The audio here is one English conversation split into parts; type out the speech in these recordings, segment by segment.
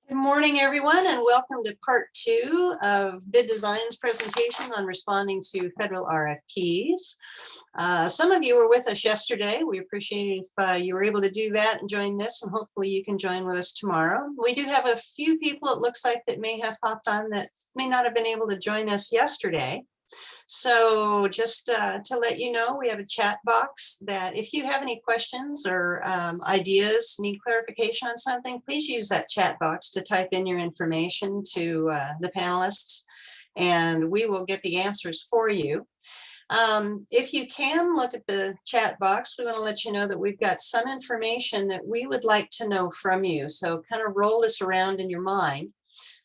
Good morning, everyone, and welcome to part 2 of Bid Design's presentation on responding to federal RFPs. Some of you were with us yesterday. We appreciate it if you were able to do that and join this, and hopefully you can join with us tomorrow. We do have a few people, it looks like, that may have hopped on that may not have been able to join us yesterday. So just to let you know, we have a chat box that if you have any questions or ideas, need clarification on something, please use that chat box to type in your information to the panelists, and we will get the answers for you. If you can look at the chat box, we want to let you know that we've got some information that we would like to know from you. So kind of roll this around in your mind.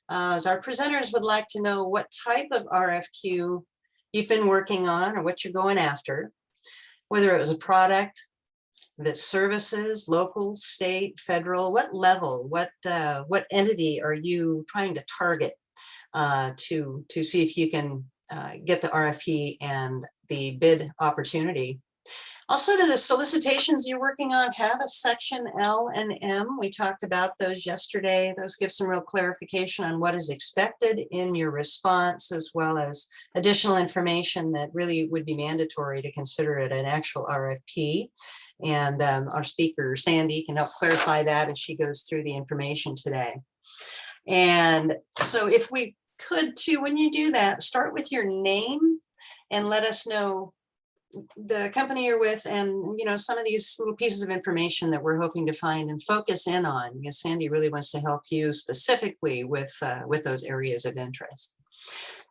As our presenters would like to know what type of RFQ you've been working on or what you're going after, whether it was a product, that services, local, state, federal, what level, what entity are you trying to target to see if you can get the RFP and the bid opportunity. Also, to the solicitations you're working on, have a section L and M. We talked about those yesterday. Those give some real clarification on what is expected in your response, as well as additional information that really would be mandatory to consider it an actual RFP. And our speaker, Sandy, can help clarify that as she goes through the information today. And so if we could too, when you do that, start with your name and let us know the company you're with, and some of these little pieces of information that we're hoping to find and focus in on, because Sandy really wants to help you specifically with those areas of interest.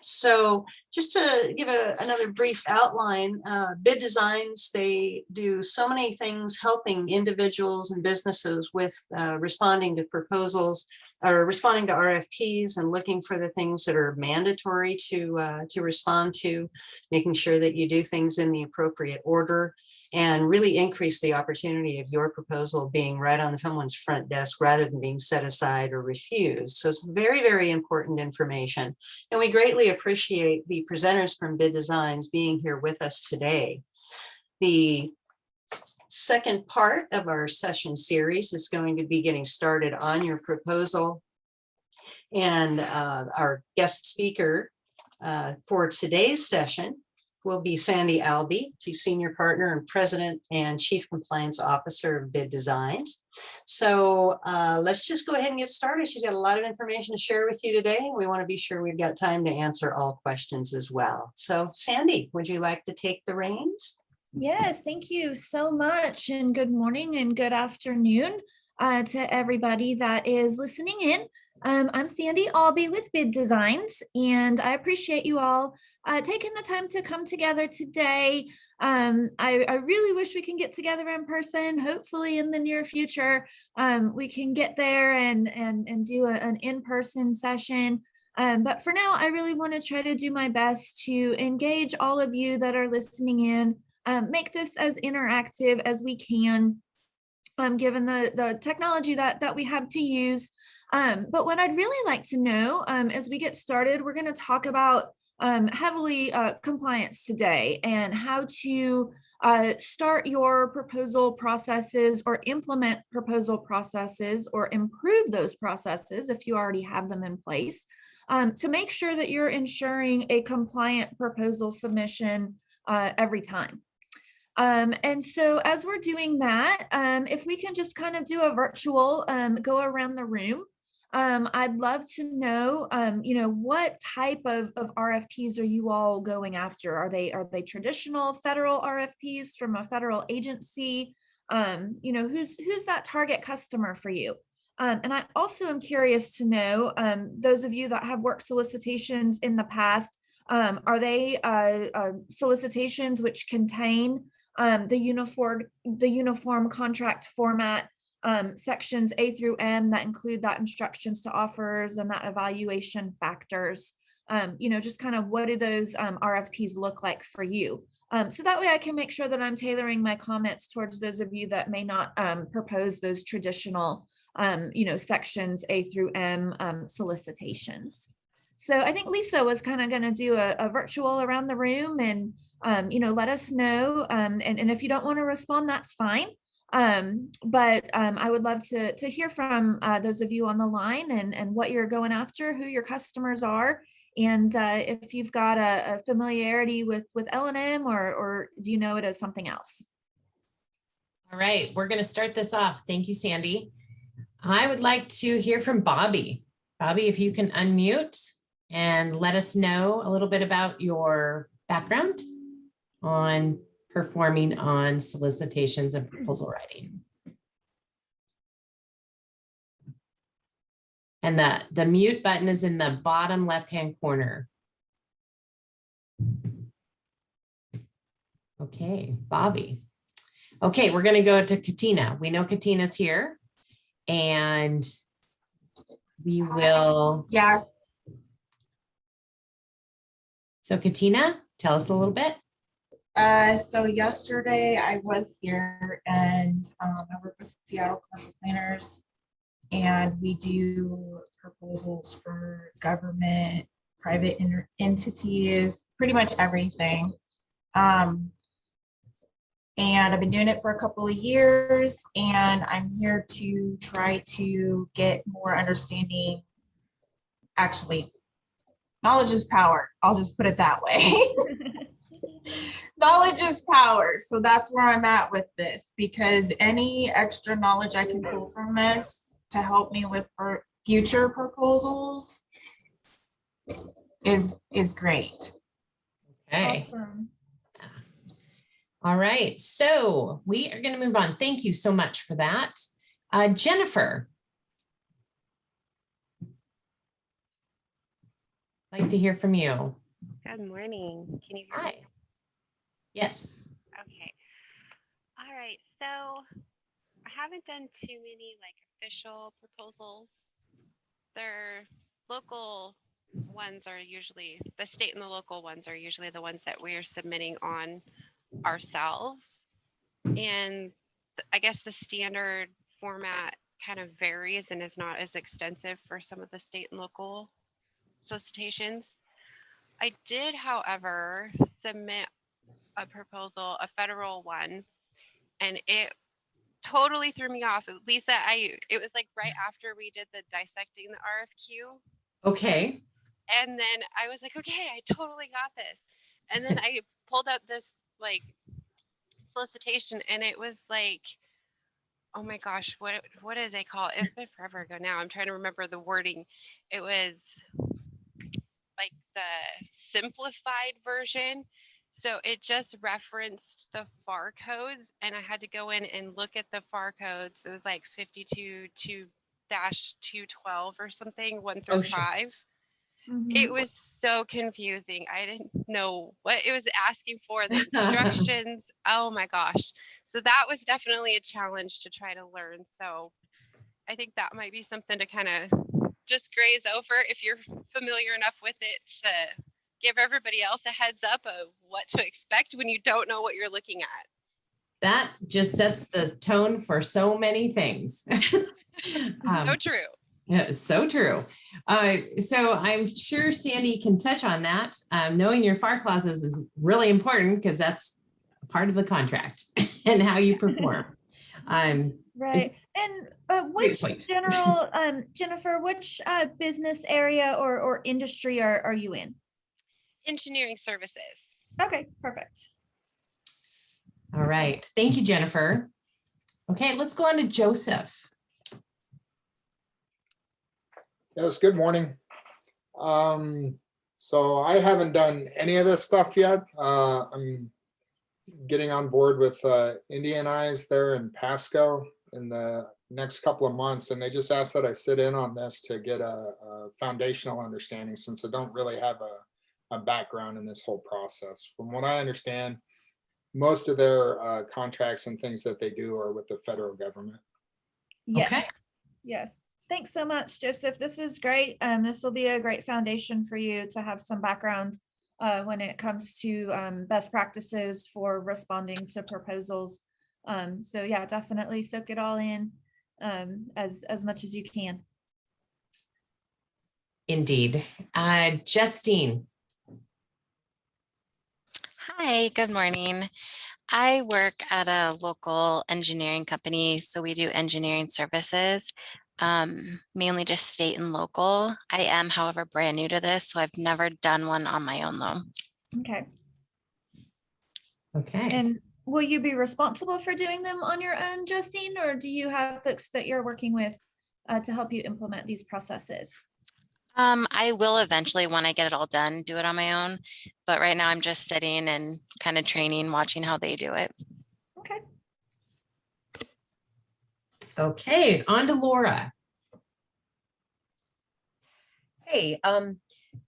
So just to give another brief outline, Bid Designs, they do so many things helping individuals and businesses with responding to proposals or responding to RFPs and looking for the things that are mandatory to respond to, making sure that you do things in the appropriate order, and really increase the opportunity of your proposal being right on someone's front desk rather than being set aside or refused. So it's very, very important information. And we greatly appreciate the presenters from Bid Designs being here with us today. The second part of our session series is going to be getting started on your proposal. And our guest speaker for today's session will be Sandy Albee. She's Senior Partner and President and Chief Compliance Officer of Bid Designs. So let's just go ahead and get started. She's got a lot of information to share with you today, and we want to be sure we've got time to answer all questions as well. So Sandy, would you like to take the reins? Yes, thank you so much, and good morning and good afternoon to everybody that is listening in. I'm Sandy Albee with Bid Designs, and I appreciate you all taking the time to come together today. I really wish we can get together in person. Hopefully in the near future, we can get there and do an in-person session. But for now, I really want to try to do my best to engage all of you that are listening in, make this as interactive as we can, given the technology that we have to use. But what I'd really like to know as we get started, we're going to talk about heavily compliance today and how to start your proposal processes or implement proposal processes or improve those processes if you already have them in place, to make sure that you're ensuring a compliant proposal submission every time. And so as we're doing that, if we can just kind of do a virtual go around the room, I'd love to know, what type of RFPs are you all going after? Are they traditional federal RFPs from a federal agency? Who's that target customer for you? And I also am curious to know, those of you that have worked solicitations in the past, are they solicitations which contain the uniform contract format, sections A through M that include that instructions to offers and that evaluation factors? Just kind of what do those RFPs look like for you? So that way I can make sure that I'm tailoring my comments towards those of you that may not propose those traditional, sections A through M solicitations. So I think Lisa was kind of going to do a virtual around the room and, let us know. And if you don't want to respond, that's fine. But I would love to hear from those of you on the line and what you're going after, who your customers are, and if you've got a familiarity with L&M, or do you know it as something else? All right, we're going to start this off. Thank you, Sandy. I would like to hear from Bobby. Bobby, if you can unmute and let us know a little bit about your background on performing on solicitations and proposal writing. And the mute button is in the bottom left-hand corner. Okay, Bobby. Okay, we're going to go to Katina. We know Katina's here, and we will. Yeah. So Katina, tell us a little bit. So yesterday I was here, and I work with Seattle Commercial Planners, and we do proposals for government, private entities, pretty much everything. And I've been doing it for a couple of years, and I'm here to try to get more understanding. Actually, knowledge is power. I'll just put it that way. Knowledge is power. So that's where I'm at with this, because any extra knowledge I can pull from this to help me with for future proposals is great. Okay. Awesome. All right, so we are going to move on. Thank you so much for that. Jennifer. I'd like to hear from you. Good morning. Can you hear Hi. me? Yes. Okay. All right. So I haven't done too many like official proposals. Their local ones are usually, the state and the local ones are usually the ones that we are submitting on ourselves. And I guess the standard format kind of varies and is not as extensive for some of the state and local solicitations. I did, however, submit a proposal, a federal one, and it totally threw me off. Lisa, it was like right after we did the dissecting the RFQ. Okay. And then I was like, okay, I totally got this. And then I pulled up this like solicitation, and it was like, oh my gosh, what did they call it? It's been forever ago now. I'm trying to remember the wording. It was like the simplified version. So it just referenced the FAR codes, and I had to go in and look at the FAR codes. It was like 52-2-212 or something, 1 through 5. It was so confusing. I didn't know what it was asking for, the instructions. Oh my gosh. So that was definitely a challenge to try to learn. So I think that might be something to kind of just graze over if you're familiar enough with it, to give everybody else a heads up of what to expect when you don't know what you're looking at. That just sets the tone for so many things. So true. Yeah, so true. So I'm sure Sandy can touch on that. Knowing your FAR clauses is really important, because that's part of the contract and how you perform. Right. And which general, Jennifer, which business area or industry are you in? Engineering services. Okay, perfect. All right. Thank you, Jennifer. Okay, let's go on to Joseph. Yes, good morning. So I haven't done any of this stuff yet. I'm getting on board with Indian Eyes there in Pasco in the next couple of months, and they just asked that I sit in on this to get a foundational understanding, since I don't really have a background in this whole process. From what I understand, most of their contracts and things that they do are with the federal government. Yes. Okay. Yes. Thanks so much, Joseph. This is great. This will be a great foundation for you to have some background when it comes to best practices for responding to proposals. So yeah, definitely soak it all in as much as you can. Indeed. Justine. Hi, good morning. I work at a local engineering company, so we do engineering services, mainly just state and local. I am, however, brand new to this, so I've never done one on my own though. Okay. Okay. And will you be responsible for doing them on your own, Justine, or do you have folks that you're working with to help you implement these processes? I will eventually, when I get it all done, do it on my own. But right now I'm just sitting and kind of training, watching how they do it. Okay. Okay, on to Laura. Hey,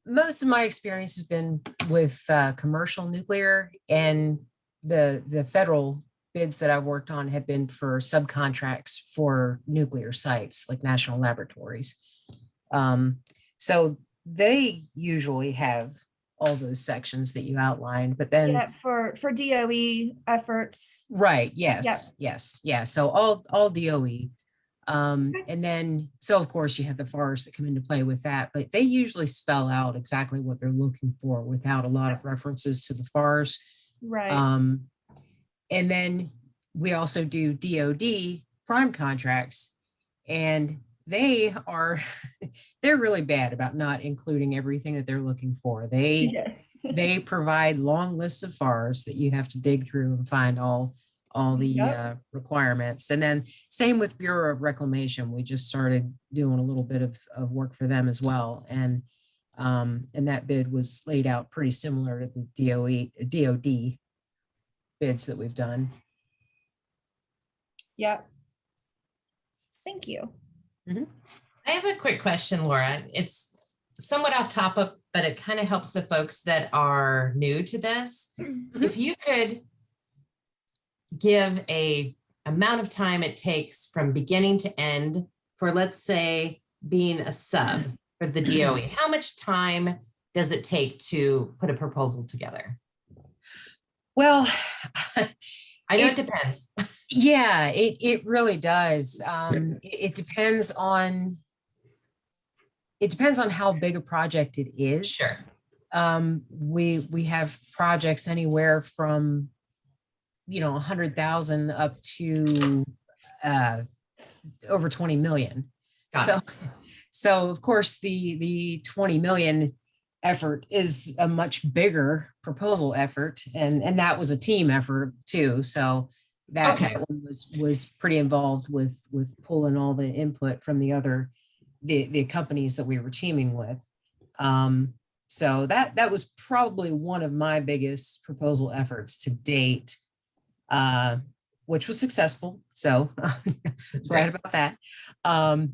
most of my experience has been with commercial nuclear, and the federal bids that I've worked on have been for subcontracts for nuclear sites like national laboratories. So they usually have all those sections that you outlined, but then Yeah, for DOE efforts. right, yes, yes, yeah. So all DOE. And then, so of course you have the FARs that come into play with that, but they usually spell out exactly what they're looking for without a lot of references to the FARs. Right. And then we also do DoD prime contracts, and they're really bad about not including everything that they're looking for. Yes. They provide long lists of FARs that you have to dig through and find all the requirements. And then same with Bureau of Reclamation. We just started doing a little bit of work for them as well. And that bid was laid out pretty similar to the DOD bids that we've done. Yep. Thank you. I have a quick question, Laura. It's somewhat off topic, but it kind of helps the folks that are new to this. If you could give a amount of time it takes from beginning to end for, let's say, being a sub for the DOE, how much time does it take to put a proposal together? Well, I know it depends. Yeah, it really does. It depends on how big a project it is. Sure. We have projects anywhere from 100,000 up to over 20 million. So of course the 20 million effort is a much bigger proposal effort, and that was a team effort too. So that one was pretty involved with pulling all the input from the companies that we were teaming with. So that was probably one of my biggest proposal efforts to date, which was successful. So glad about that. But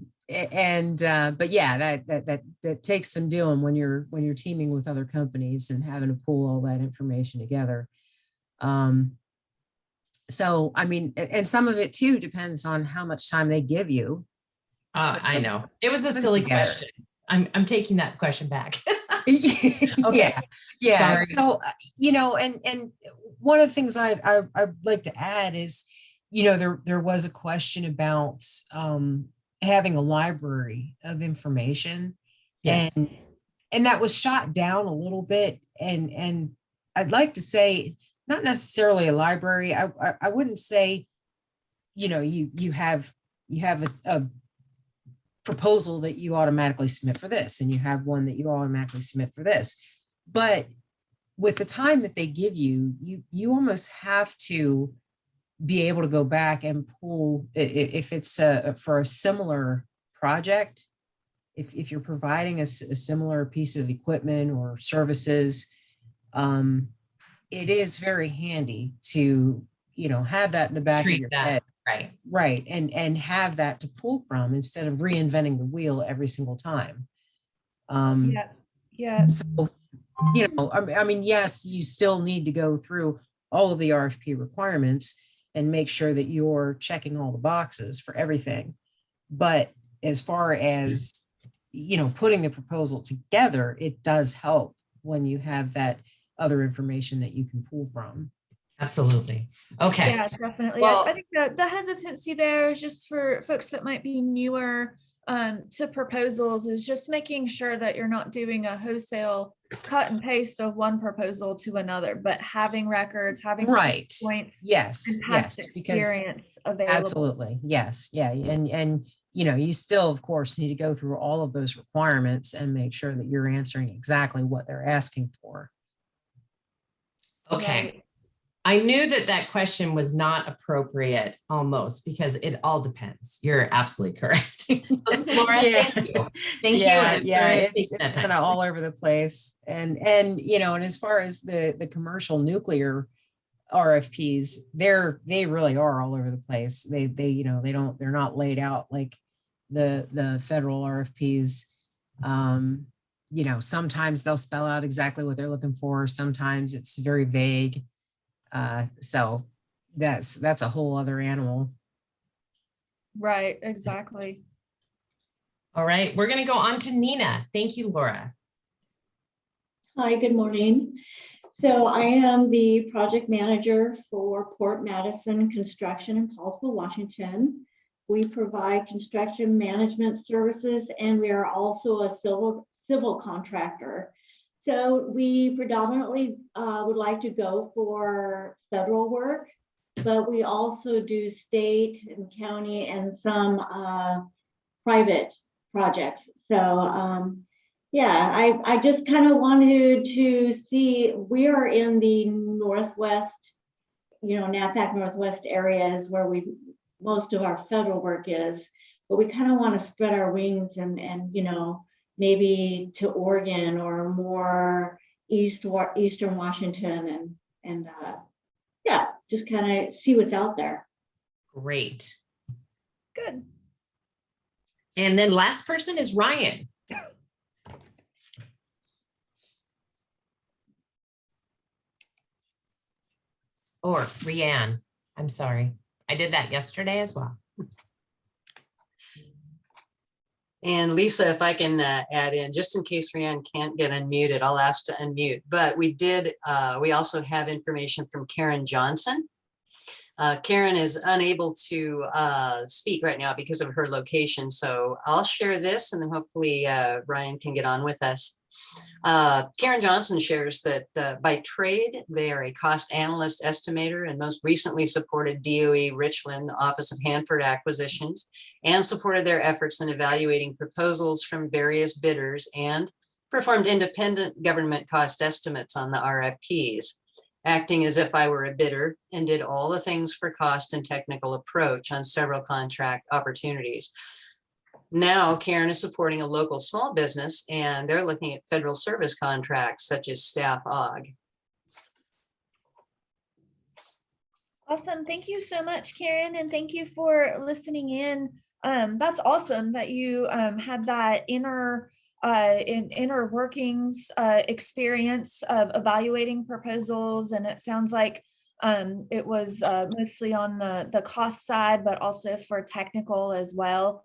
yeah, that takes some doing when you're teaming with other companies and having to pull all that information together. So, I mean, and some of it too depends on how much time they give you. I know it was a silly question. I'm taking that question back. Okay. Yeah. Sorry. So, and one of the things I'd like to add is, there was a question about having a library of information. Yes. And that was shot down a little bit. And I'd like to say, not necessarily a library. I wouldn't say, you have a proposal that you automatically submit for this, and you have one that you automatically submit for this. But with the time that they give you, you almost have to be able to go back and pull, if it's for a similar project, if you're providing a similar piece of equipment or services, it is very handy to, have that in the back of your head. Right. And have that to pull from instead of reinventing the wheel every single time. Yeah. So, I mean, yes, you still need to go through all of the RFP requirements and make sure that you're checking all the boxes for everything. But as far as, putting the proposal together, it does help when you have that other information that you can pull from. Absolutely. Okay. Yeah, definitely. Well, I think the hesitancy there is just for folks that might be newer to proposals is just making sure that you're not doing a wholesale cut and paste of one proposal to another, but having records, having Right. points Yes, and yes, past because experience available. absolutely, yes, yeah, and you know, you still, of course, need to go through all of those requirements and make sure that you're answering exactly what they're asking for. Okay. Right. I knew that that question was not appropriate almost because it all depends. You're absolutely correct. So, Laura, Yeah. thank you. Thank you. Yeah, and yeah, for it's taking that kind time. of all over the place. And you know, and as far as the commercial nuclear RFPs, they really are all over the place. They you know, they're not laid out like the federal RFPs. You know, sometimes they'll spell out exactly what they're looking for. Sometimes it's very vague. So that's a whole other animal. Right, exactly. All right, we're going to go on to Nina. Thank you, Laura. Hi, good morning. So I am the project manager for Port Madison Construction in Paulsville, Washington. We provide construction management services, and we are also a civil contractor. So we predominantly would like to go for federal work, but we also do state and county and some private projects. So yeah, I just kind of wanted to see, we are in the Northwest, you know, NAPAC Northwest areas where most of our federal work is, but we kind of want to spread our wings and you know, maybe to Oregon or more Eastern Washington and yeah, just kind of see what's out there. Great. Good. And then last person is Ryan. Or Rianne. I'm sorry. I did that yesterday as well. And Lisa, if I can add in, just in case Rianne can't get unmuted, I'll ask to unmute. But we also have information from Karen Johnson. Karen is unable to speak right now because of her location. So I'll share this and then hopefully Ryan can get on with us. Karen Johnson shares that by trade, they are a cost analyst estimator and most recently supported DOE Richland Office of Hanford Acquisitions and supported their efforts in evaluating proposals from various bidders and performed independent government cost estimates on the RFPs, acting as if I were a bidder and did all the things for cost and technical approach on several contract opportunities. Now, Karen is supporting a local small business and they're looking at federal service contracts such as Staff Aug. Awesome. Thank you so much, Karen. And thank you for listening in. That's awesome that you had that inner workings experience of evaluating proposals. And it sounds like it was mostly on the cost side, but also for technical as well.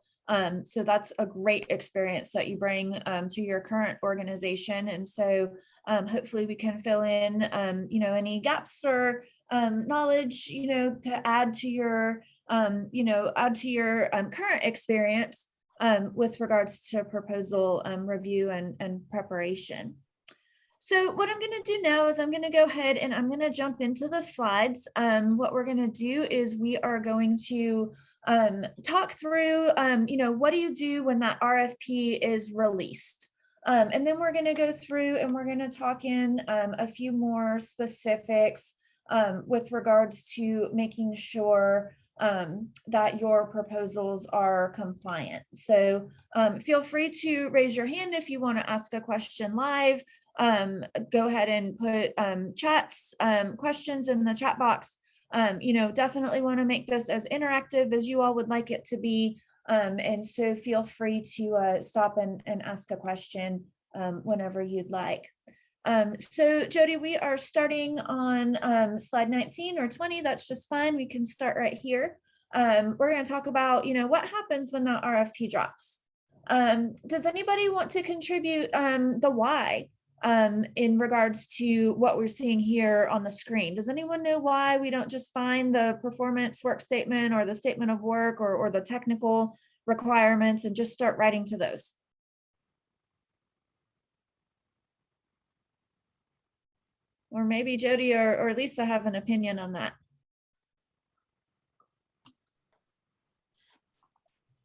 So that's a great experience that you bring to your current organization. And so hopefully we can fill in, you know, any gaps or knowledge, you know, to add to your, current experience with regards to proposal review and preparation. So what I'm going to do now is I'm going to go ahead and I'm going to jump into the slides. What we're going to do is we are going to talk through, you know, what do you do when that RFP is released? And then we're going to go through and we're going to talk in a few more specifics with regards to making sure that your proposals are compliant. So feel free to raise your hand if you want to ask a question live. Go ahead and put questions in the chat box. You know, definitely want to make this as interactive as you all would like it to be. And so feel free to stop and ask a question whenever you'd like. So Jody, we are starting on slide 19 or 20. That's just fine. We can start right here. We're going to talk about, you know, what happens when that RFP drops. Does anybody want to contribute the why? in regards to what we're seeing here on the screen. Does anyone know why we don't just find the performance work statement or the statement of work or the technical requirements and just start writing to those? Or maybe Jody or Lisa have an opinion on that.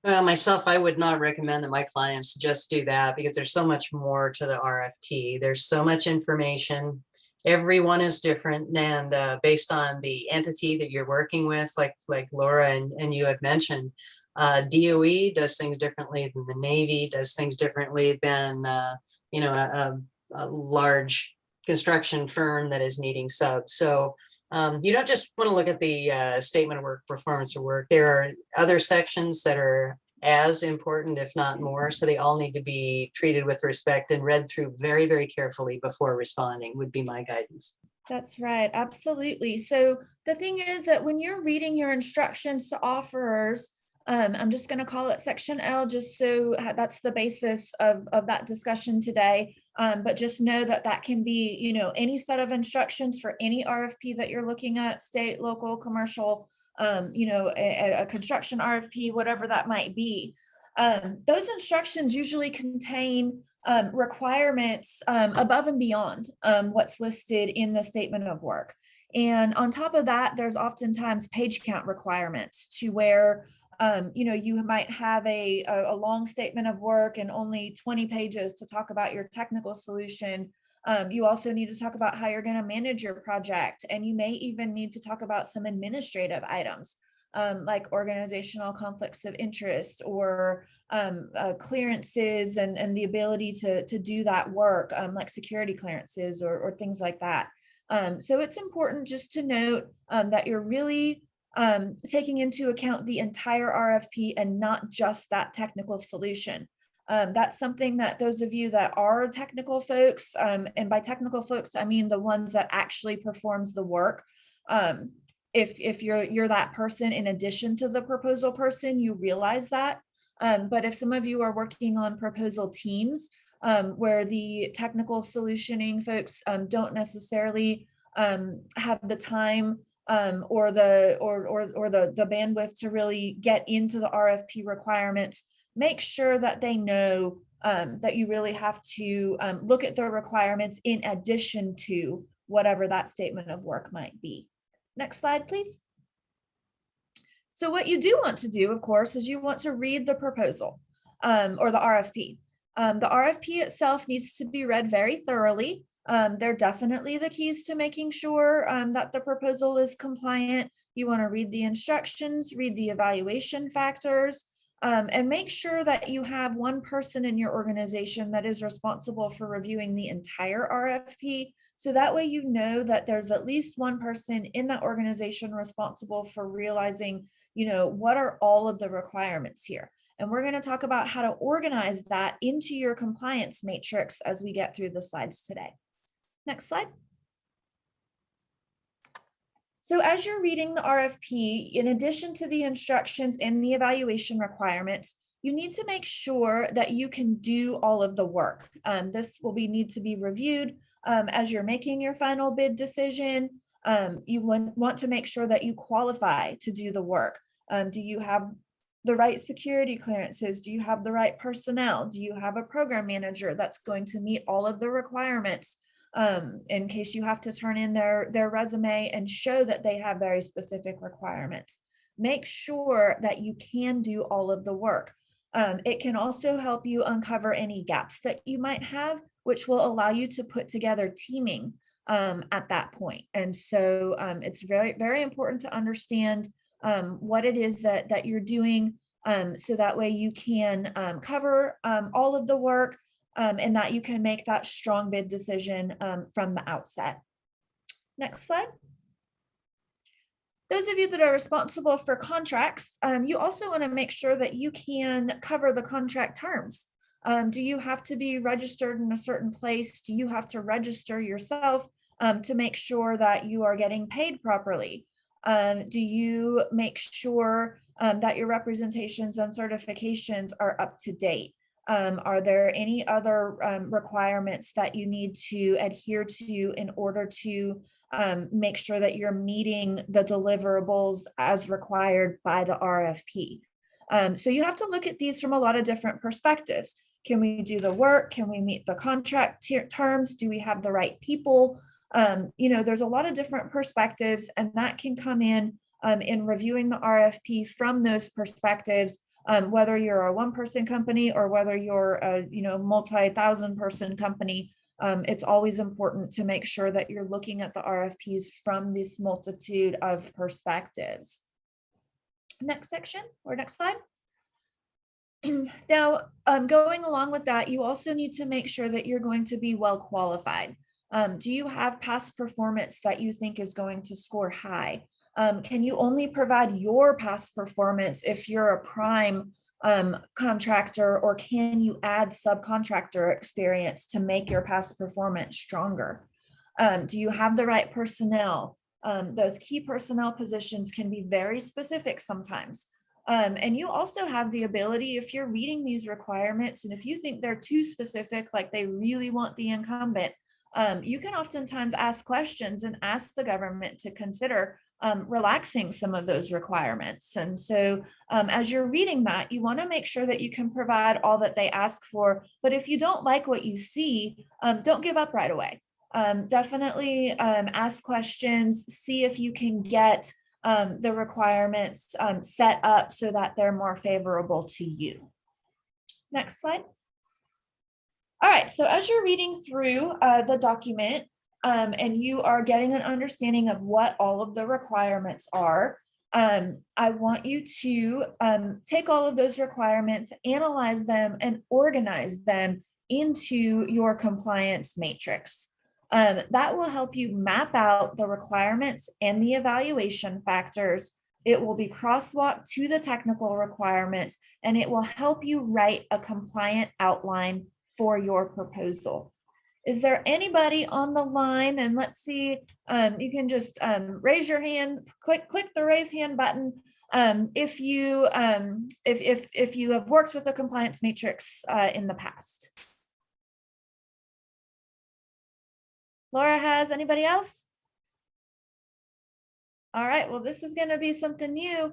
Well, myself, I would not recommend that my clients just do that because there's so much more to the RFP. There's so much information. Everyone is different, and based on the entity that you're working with, like Laura and you had mentioned, DOE does things differently than the Navy, does things differently than a large construction firm that is needing subs. So you don't just want to look at the statement of work, performance of work. There are other sections that are as important, if not more. So they all need to be treated with respect and read through very, very carefully before responding would be my guidance. That's right. Absolutely. So the thing is that when you're reading your instructions to offerers, I'm just going to call it section L, just so that's the basis of that discussion today. But just know that that can be, any set of instructions for any RFP that you're looking at, state, local, commercial, a construction RFP, whatever that might be. Those instructions usually contain requirements above and beyond what's listed in the statement of work. And on top of that, there's oftentimes page count requirements to where you might have a long statement of work and only 20 pages to talk about your technical solution. You also need to talk about how you're going to manage your project. And you may even need to talk about some administrative items like organizational conflicts of interest or clearances and the ability to do that work, like security clearances or things like that. So it's important just to note that you're really taking into account the entire RFP and not just that technical solution. That's something that those of you that are technical folks, and by technical folks, I mean the ones that actually performs the work. If you're that person in addition to the proposal person, you realize that. But if some of you are working on proposal teams, where the technical solutioning folks don't necessarily have the time or the bandwidth to really get into the RFP requirements, make sure that they know that you really have to look at the requirements in addition to whatever that statement of work might be. Next slide, please. So what you do want to do, of course, is you want to read the proposal or the RFP. The RFP itself needs to be read very thoroughly. They're definitely the keys to making sure that the proposal is compliant. You want to read the instructions, read the evaluation factors, and make sure that you have one person in your organization that is responsible for reviewing the entire RFP. So that way you know that there's at least one person in that organization responsible for realizing, what are all of the requirements here. And we're going to talk about how to organize that into your compliance matrix as we get through the slides today. Next slide. So as you're reading the RFP, in addition to the instructions and the evaluation requirements, you need to make sure that you can do all of the work. This will need to be reviewed as you're making your final bid decision. You want to make sure that you qualify to do the work. Do you have the right security clearances? Do you have the right personnel? Do you have a program manager that's going to meet all of the requirements? In case you have to turn in their resume and show that they have very specific requirements. Make sure that you can do all of the work. It can also help you uncover any gaps that you might have, which will allow you to put together teaming at that point. And so it's very, very important to understand what it is that you're doing so that way you can cover all of the work and that you can make that strong bid decision from the outset. Next slide. Those of you that are responsible for contracts, you also want to make sure that you can cover the contract terms. Do you have to be registered in a certain place? Do you have to register yourself to make sure that you are getting paid properly? Do you make sure that your representations and certifications are up to date? Are there any other requirements that you need to adhere to in order to make sure that you're meeting the deliverables as required by the RFP? So you have to look at these from a lot of different perspectives. Can we do the work? Can we meet the contract terms? Do we have the right people? There's a lot of different perspectives, and that can come in reviewing the RFP from those perspectives, whether you're a one-person company or whether you're a multi-thousand person company. It's always important to make sure that you're looking at the RFPs from this multitude of perspectives. Next section or next slide. Now, going along with that, you also need to make sure that you're going to be well qualified. Do you have past performance that you think is going to score high? Can you only provide your past performance if you're a prime contractor, or can you add subcontractor experience to make your past performance stronger? Do you have the right personnel? Those key personnel positions can be very specific sometimes. And you also have the ability, if you're reading these requirements, and if you think they're too specific, like they really want the incumbent, you can oftentimes ask questions and ask the government to consider relaxing some of those requirements. And so as you're reading that, you want to make sure that you can provide all that they ask for. But if you don't like what you see, don't give up right away. Definitely ask questions, see if you can get the requirements set up so that they're more favorable to you. Next slide. All right, so as you're reading through the document and you are getting an understanding of what all of the requirements are, I want you to take all of those requirements, analyze them, and organize them into your compliance matrix. That will help you map out the requirements and the evaluation factors. It will be crosswalked to the technical requirements, and it will help you write a compliant outline for your proposal. Is there anybody on the line? And let's see, you can just raise your hand, click the raise hand button if you have worked with a compliance matrix in the past. Laura has. Anybody else? All right, well, this is going to be something new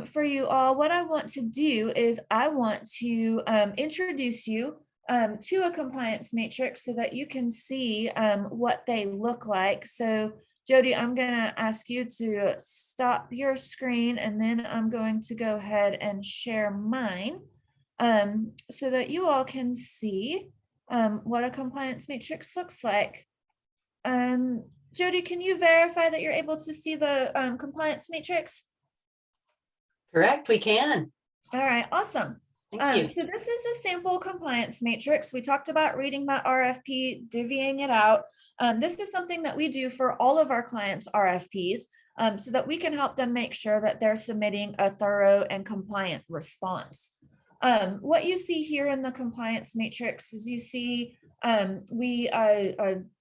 for you all. What I want to do is I want to introduce you to a compliance matrix so that you can see what they look like. So Jody, I'm going to ask you to stop your screen, and then I'm going to go ahead and share mine so that you all can see what a compliance matrix looks like. Jody, can you verify that you're able to see the compliance matrix? Correct, we can. All right, awesome. Thank you. So this is a sample compliance matrix. We talked about reading that RFP, divvying it out. This is something that we do for all of our clients' RFPs so that we can help them make sure that they're submitting a thorough and compliant response. What you see here in the compliance matrix is you see we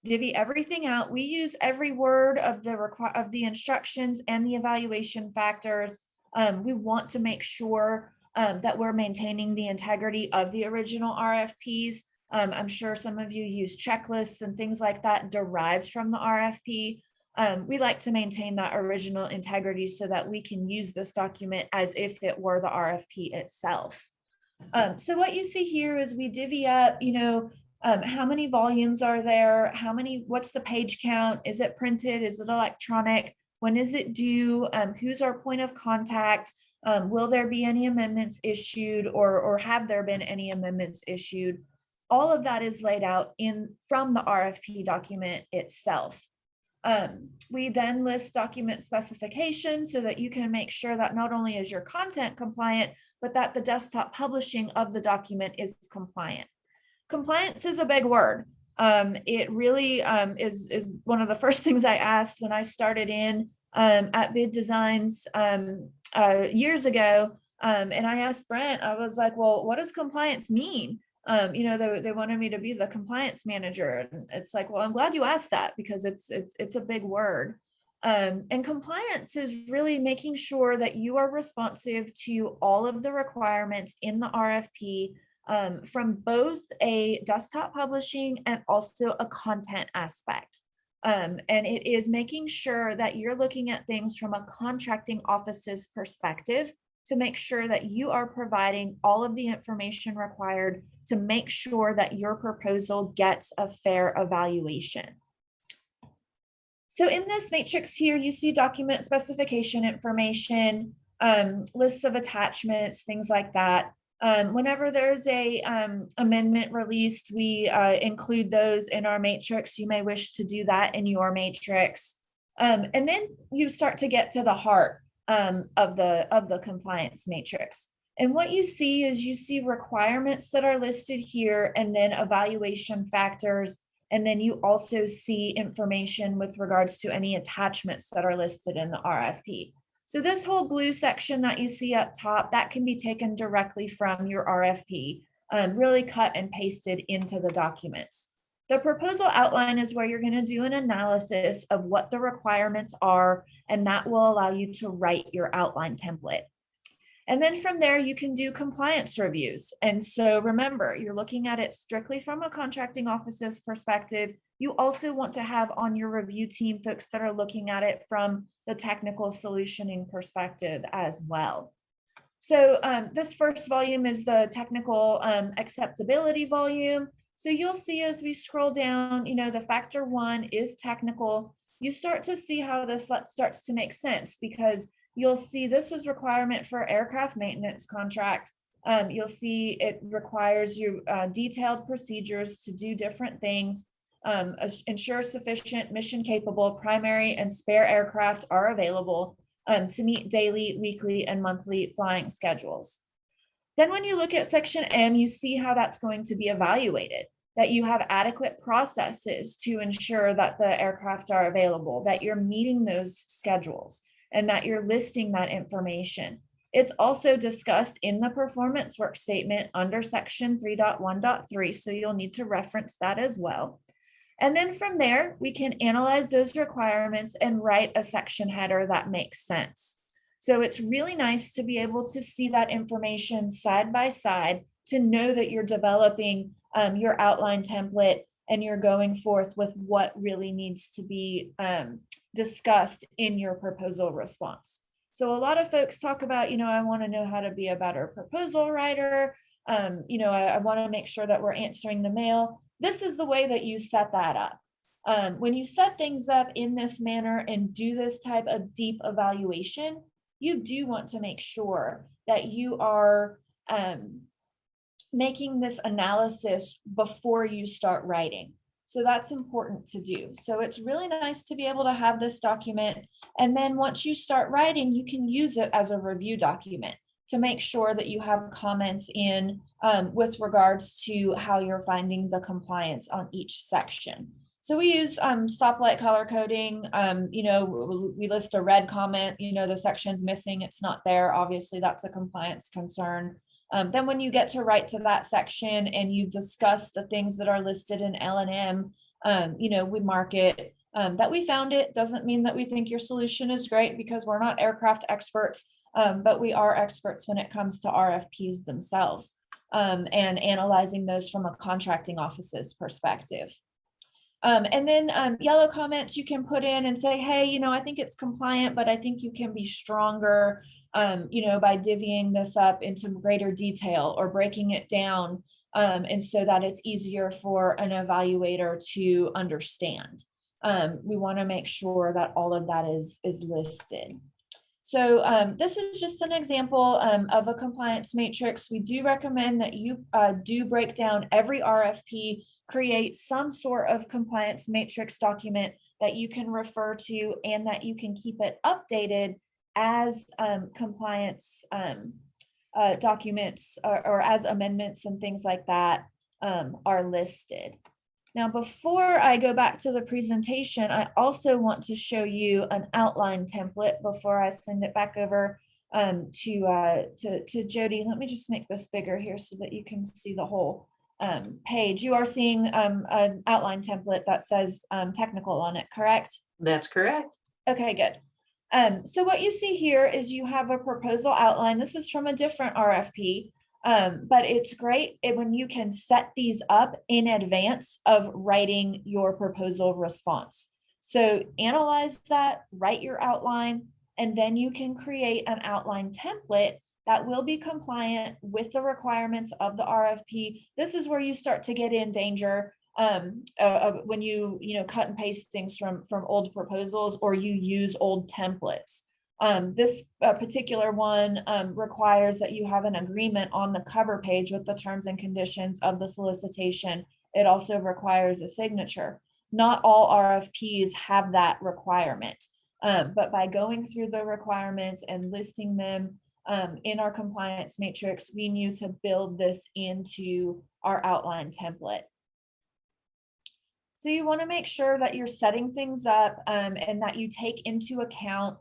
divvy everything out. We use every word of the instructions and the evaluation factors. We want to make sure that we're maintaining the integrity of the original RFPs. I'm sure some of you use checklists and things like that derived from the RFP. We like to maintain that original integrity so that we can use this document as if it were the RFP itself. So what you see here is we divvy up, how many volumes are there? What's the page count? Is it printed? Is it electronic? When is it due? Who's our point of contact? Will there be any amendments issued, or have there been any amendments issued? All of that is laid out from the RFP document itself. We then list document specifications so that you can make sure that not only is your content compliant, but that the desktop publishing of the document is compliant. Compliance is a big word. It really is one of the first things I asked when I started in at Bid Designs years ago. And I asked Brent, I was like, well, what does compliance mean? They wanted me to be the compliance manager. And it's like, well, I'm glad you asked that, because it's a big word. And compliance is really making sure that you are responsive to all of the requirements in the RFP, from both a desktop publishing and also a content aspect. And it is making sure that you're looking at things from a contracting office's perspective to make sure that you are providing all of the information required to make sure that your proposal gets a fair evaluation. So in this matrix here, you see document specification information, lists of attachments, things like that. Whenever there's a amendment released, we include those in our matrix. You may wish to do that in your matrix. And then you start to get to the heart of the compliance matrix. And what you see is you see requirements that are listed here, and then evaluation factors. And then you also see information with regards to any attachments that are listed in the RFP. So this whole blue section that you see up top, that can be taken directly from your RFP, really cut and pasted into the documents. The proposal outline is where you're going to do an analysis of what the requirements are, and that will allow you to write your outline template. And then from there, you can do compliance reviews. And so remember, you're looking at it strictly from a contracting office's perspective. You also want to have on your review team folks that are looking at it from the technical solutioning perspective as well. So this first volume is the technical acceptability volume. So you'll see as we scroll down, the factor 1 is technical. You start to see how this starts to make sense, because you'll see this is requirement for aircraft maintenance contract. You'll see it requires you detailed procedures to do different things, ensure sufficient mission capable primary and spare aircraft are available to meet daily, weekly, and monthly flying schedules. Then when you look at section M, you see how that's going to be evaluated, that you have adequate processes to ensure that the aircraft are available, that you're meeting those schedules, and that you're listing that information. It's also discussed in the performance work statement under section 3.1.3, so you'll need to reference that as well. And then from there, we can analyze those requirements and write a section header that makes sense. So it's really nice to be able to see that information side by side, to know that you're developing your outline template and you're going forth with what really needs to be discussed in your proposal response. So a lot of folks talk about, I want to know how to be a better proposal writer. I want to make sure that we're answering the mail. This is the way that you set that up. When you set things up in this manner and do this type of deep evaluation, you do want to make sure that you are making this analysis before you start writing. So that's important to do. So it's really nice to be able to have this document. And then once you start writing, you can use it as a review document to make sure that you have comments in with regards to how you're finding the compliance on each section. So we use stoplight color coding. We list a red comment, the section's missing, it's not there. Obviously, that's a compliance concern. Then when you get to write to that section and you discuss the things that are listed in L&M, we mark it that we found it. Doesn't mean that we think your solution is great, because we're not aircraft experts, but we are experts when it comes to RFPs themselves and analyzing those from a contracting office's perspective. And then yellow comments you can put in and say, hey, I think it's compliant, but I think you can be stronger, by divvying this up into greater detail or breaking it down, and so that it's easier for an evaluator to understand. We want to make sure that all of that is listed. So this is just an example of a compliance matrix. We do recommend that you do break down every RFP, create some sort of compliance matrix document that you can refer to, and that you can keep it updated as compliance documents or as amendments and things like that are listed. Now, before I go back to the presentation, I also want to show you an outline template before I send it back over to Jody. Let me just make this bigger here so that you can see the whole page. You are seeing an outline template that says technical on it, correct? That's correct. Okay, good. So what you see here is you have a proposal outline. This is from a different RFP. But it's great when you can set these up in advance of writing your proposal response. So analyze that, write your outline, and then you can create an outline template that will be compliant with the requirements of the RFP. This is where you start to get in danger when you cut and paste things from old proposals, or you use old templates. This particular one requires that you have an agreement on the cover page with the terms and conditions of the solicitation. It also requires a signature. Not all RFPs have that requirement, but by going through the requirements and listing them in our compliance matrix, we need to build this into our outline template. So you want to make sure that you're setting things up and that you take into account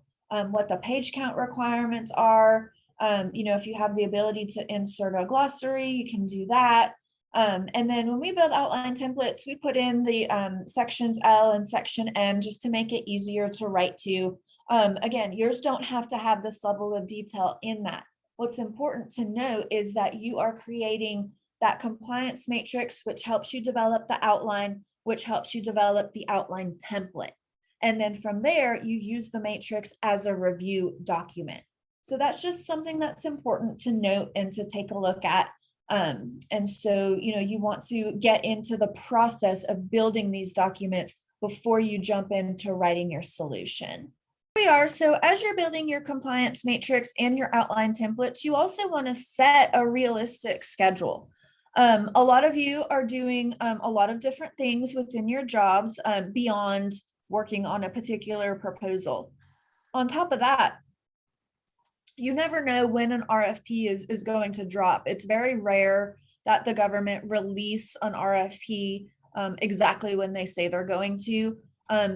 what the page count requirements are. If you have the ability to insert a glossary, you can do that. And then when we build outline templates, we put in the sections L and section M just to make it easier to write to. Again, yours don't have to have this level of detail in that. What's important to note is that you are creating that compliance matrix, which helps you develop the outline, which helps you develop the outline template. And then from there, you use the matrix as a review document. So that's just something that's important to note and to take a look at. And so, you want to get into the process of building these documents before you jump into writing your solution. Here we are. So as you're building your compliance matrix and your outline templates, you also want to set a realistic schedule. A lot of you are doing a lot of different things within your jobs beyond working on a particular proposal. On top of that, you never know when an RFP is going to drop. It's very rare that the government release an RFP exactly when they say they're going to.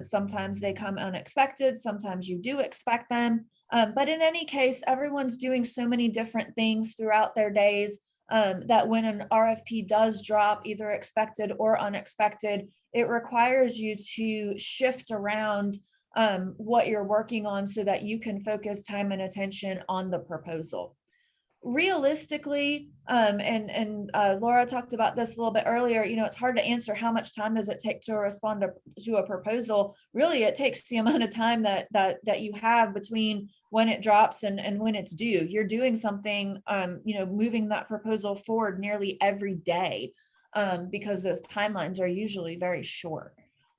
Sometimes they come unexpected, sometimes you do expect them. But in any case, everyone's doing so many different things throughout their days that when an RFP does drop, either expected or unexpected, it requires you to shift around what you're working on so that you can focus time and attention on the proposal. Realistically, and Laura talked about this a little bit earlier, it's hard to answer how much time does it take to respond to a proposal. Really, it takes the amount of time that you have between when it drops and when it's due. You're doing something, moving that proposal forward nearly every day because those timelines are usually very short.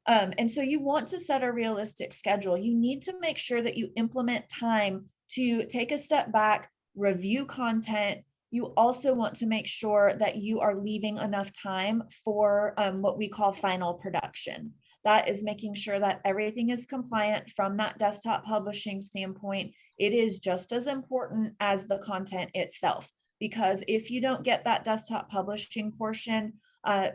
And so you want to set a realistic schedule. You need to make sure that you implement time to take a step back, review content. You also want to make sure that you are leaving enough time for what we call final production. That is making sure that everything is compliant from that desktop publishing standpoint. It is just as important as the content itself, because if you don't get that desktop publishing portion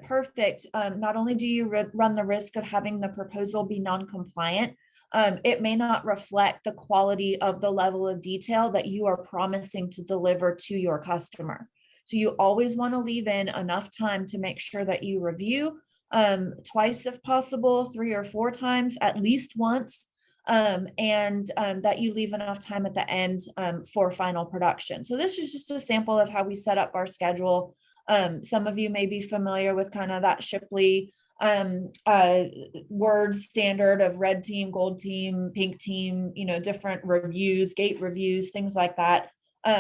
perfect, not only do you run the risk of having the proposal be non-compliant, it may not reflect the quality of the level of detail that you are promising to deliver to your customer. So you always want to leave in enough time to make sure that you review twice if possible, 3 or 4 times, at least once, and that you leave enough time at the end for final production. So this is just a sample of how we set up our schedule. Some of you may be familiar with kind of that Shipley word standard of red team, gold team, pink team, different reviews, gate reviews, things like that.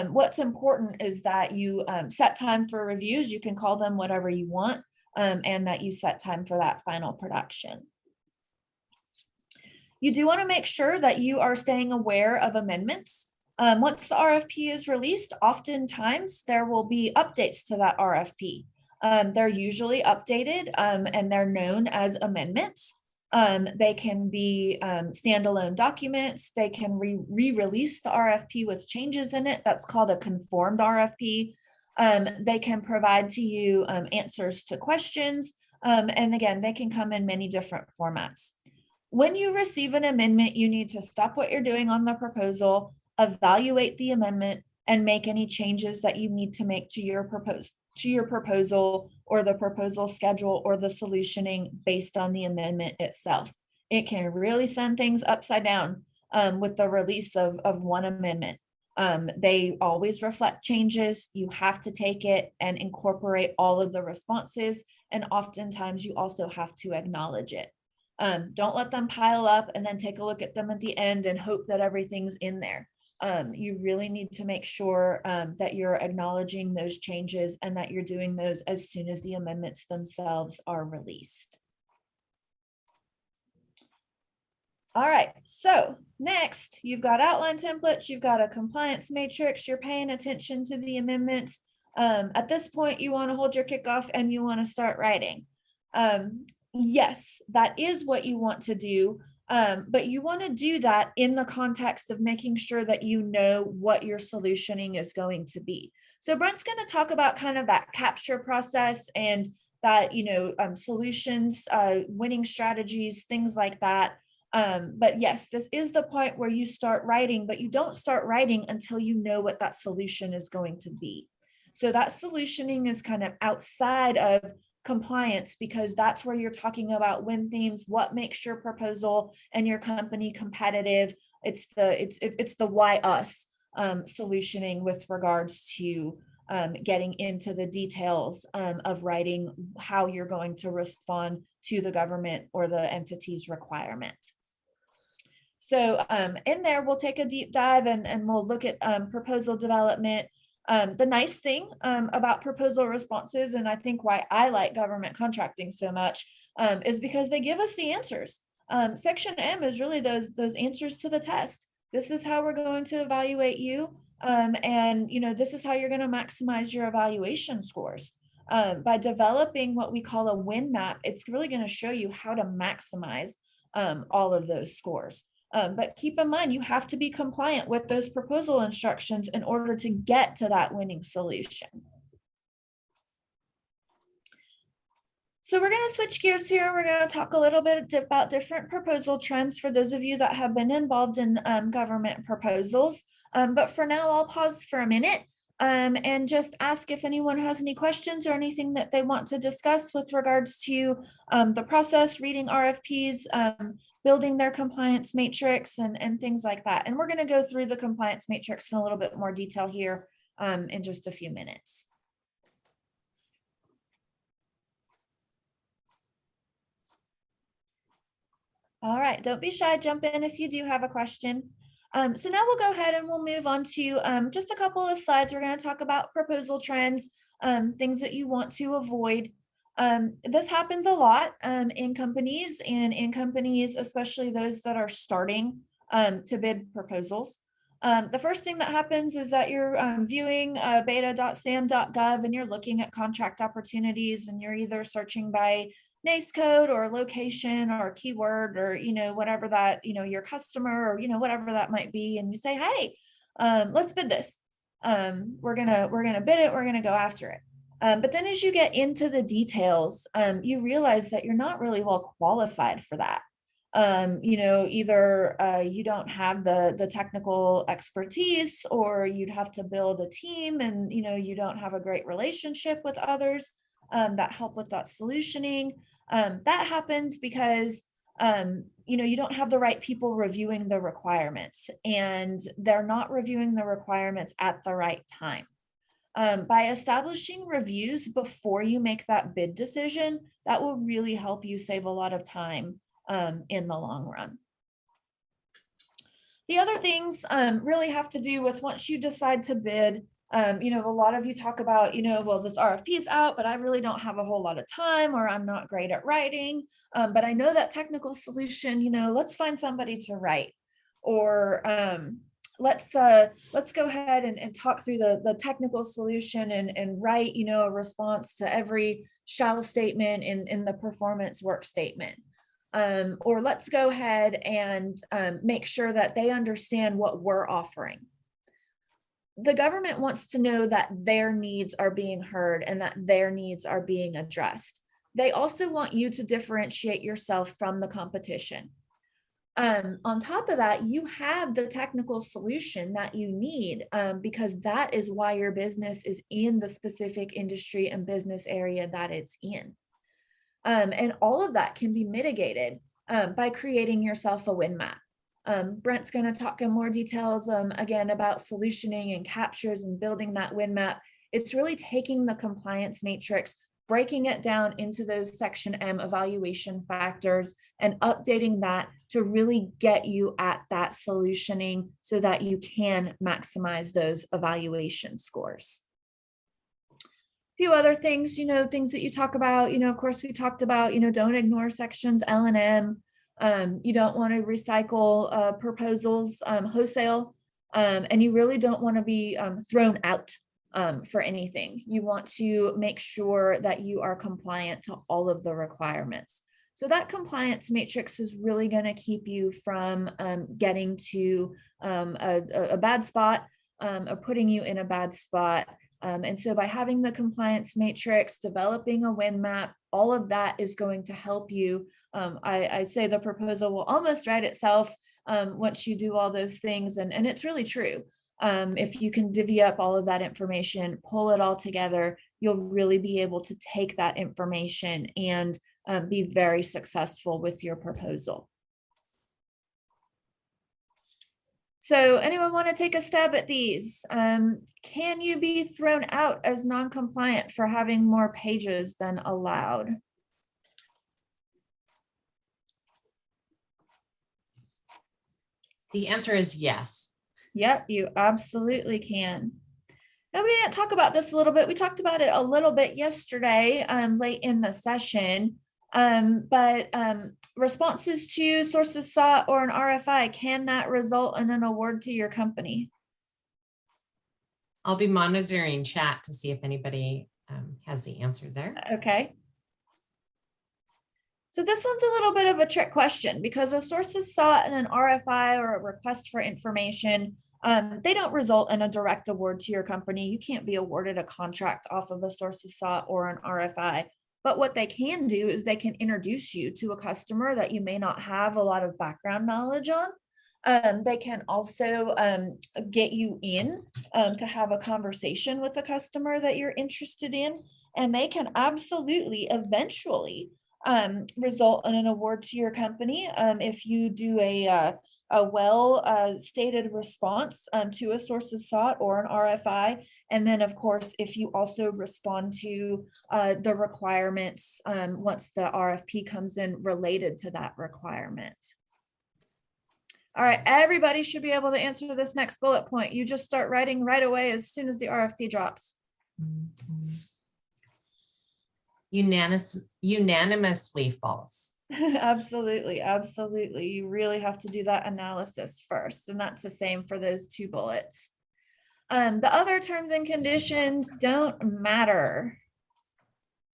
What's important is that you set time for reviews. You can call them whatever you want, and that you set time for that final production. You do want to make sure that you are staying aware of amendments. Once the RFP is released, oftentimes there will be updates to that RFP. They're usually updated and they're known as amendments. They can be standalone documents. They can re-release the RFP with changes in it. That's called a conformed RFP. They can provide to you answers to questions. And again, they can come in many different formats. When you receive an amendment, you need to stop what you're doing on the proposal, evaluate the amendment, and make any changes that you need to make to your proposal or the proposal schedule or the solutioning based on the amendment itself. It can really send things upside down with the release of one amendment. They always reflect changes. You have to take it and incorporate all of the responses. And oftentimes you also have to acknowledge it. Don't let them pile up and then take a look at them at the end and hope that everything's in there. You really need to make sure that you're acknowledging those changes and that you're doing those as soon as the amendments themselves are released. All right, so next you've got outline templates, you've got a compliance matrix, you're paying attention to the amendments. At this point, you want to hold your kickoff and you want to start writing. Yes, that is what you want to do, but you want to do that in the context of making sure that you know what your solutioning is going to be. So Brent's going to talk about kind of that capture process and that, solutions, winning strategies, things like that. But yes, this is the point where you start writing, but you don't start writing until you know what that solution is going to be. So that solutioning is kind of outside of compliance, because that's where you're talking about win themes, what makes your proposal and your company competitive. It's the why us solutioning with regards to getting into the details of writing how you're going to respond to the government or the entity's requirement. So in there, we'll take a deep dive and we'll look at proposal development. The nice thing about proposal responses, and I think why I like government contracting so much, is because they give us the answers. Section M is really those answers to the test. This is how we're going to evaluate you. And this is how you're going to maximize your evaluation scores. By developing what we call a win map, it's really going to show you how to maximize all of those scores. But keep in mind, you have to be compliant with those proposal instructions in order to get to that winning solution. So we're going to switch gears here. We're going to talk a little bit about different proposal trends for those of you that have been involved in government proposals. But for now, I'll pause for a minute and just ask if anyone has any questions or anything that they want to discuss with regards to the process, reading RFPs, building their compliance matrix and things like that. And we're going to go through the compliance matrix in a little bit more detail here in just a few minutes. All right, don't be shy, jump in if you do have a question. So now we'll go ahead and we'll move on to just a couple of slides. We're going to talk about proposal trends, things that you want to avoid. This happens a lot in companies, especially those that are starting to bid proposals. The first thing that happens is that you're viewing beta.sam.gov and you're looking at contract opportunities, and you're either searching by NAICS code or location or keyword or whatever that your customer or whatever that might be, and you say, hey, let's bid this. We're gonna bid it, we're gonna go after it. But then as you get into the details, you realize that you're not really well qualified for that. Either you don't have the technical expertise, or you'd have to build a team, and you don't have a great relationship with others that help with that solutioning. That happens because you don't have the right people reviewing the requirements, and they're not reviewing the requirements at the right time. By establishing reviews before you make that bid decision, that will really help you save a lot of time in the long run. The other things really have to do with once you decide to bid. A lot of you talk about, well, this RFP is out, but I really don't have a whole lot of time, or I'm not great at writing, but I know that technical solution, let's find somebody to write, or let's go ahead and talk through the technical solution and write, a response to every shall statement in the performance work statement. Or let's go ahead and make sure that they understand what we're offering. The government wants to know that their needs are being heard and that their needs are being addressed. They also want you to differentiate yourself from the competition. On top of that, you have the technical solution that you need because that is why your business is in the specific industry and business area that it's in. And all of that can be mitigated by creating yourself a win map. Brent's going to talk in more details again about solutioning and captures and building that win map. It's really taking the compliance matrix, breaking it down into those section M evaluation factors and updating that to really get you at that solutioning so that you can maximize those evaluation scores. A few other things, things that you talk about, of course, we talked about, don't ignore sections L and M. You don't want to recycle proposals wholesale, and you really don't want to be thrown out for anything. You want to make sure that you are compliant to all of the requirements. So that compliance matrix is really going to keep you from getting to a bad spot or putting you in a bad spot. And so by having the compliance matrix, developing a win map, all of that is going to help you. I say the proposal will almost write itself once you do all those things. And it's really true. If you can divvy up all of that information, pull it all together, you'll really be able to take that information and be very successful with your proposal. So anyone want to take a stab at these? Can you be thrown out as non-compliant for having more pages than allowed? The answer is yes. Yep, you absolutely can. Now, we didn't talk about this a little bit. We talked about it a little bit yesterday, late in the session. But responses to sources sought or an RFI, can that result in an award to your company? I'll be monitoring chat to see if anybody has the answer there. Okay. So this one's a little bit of a trick question because a sources sought in an RFI or a request for information, they don't result in a direct award to your company. You can't be awarded a contract off of a sources sought or an RFI. But what they can do is they can introduce you to a customer that you may not have a lot of background knowledge on. They can also get you in to have a conversation with the customer that you're interested in. And they can absolutely eventually result in an award to your company if you do a well stated response to a sources sought or an RFI. And then, of course, if you also respond to the requirements once the RFP comes in related to that requirement. All right, everybody should be able to answer this next bullet point. You just start writing right away as soon as the RFP drops. Unanimously false. Absolutely, absolutely. You really have to do that analysis first, and that's the same for those two bullets. The other terms and conditions don't matter.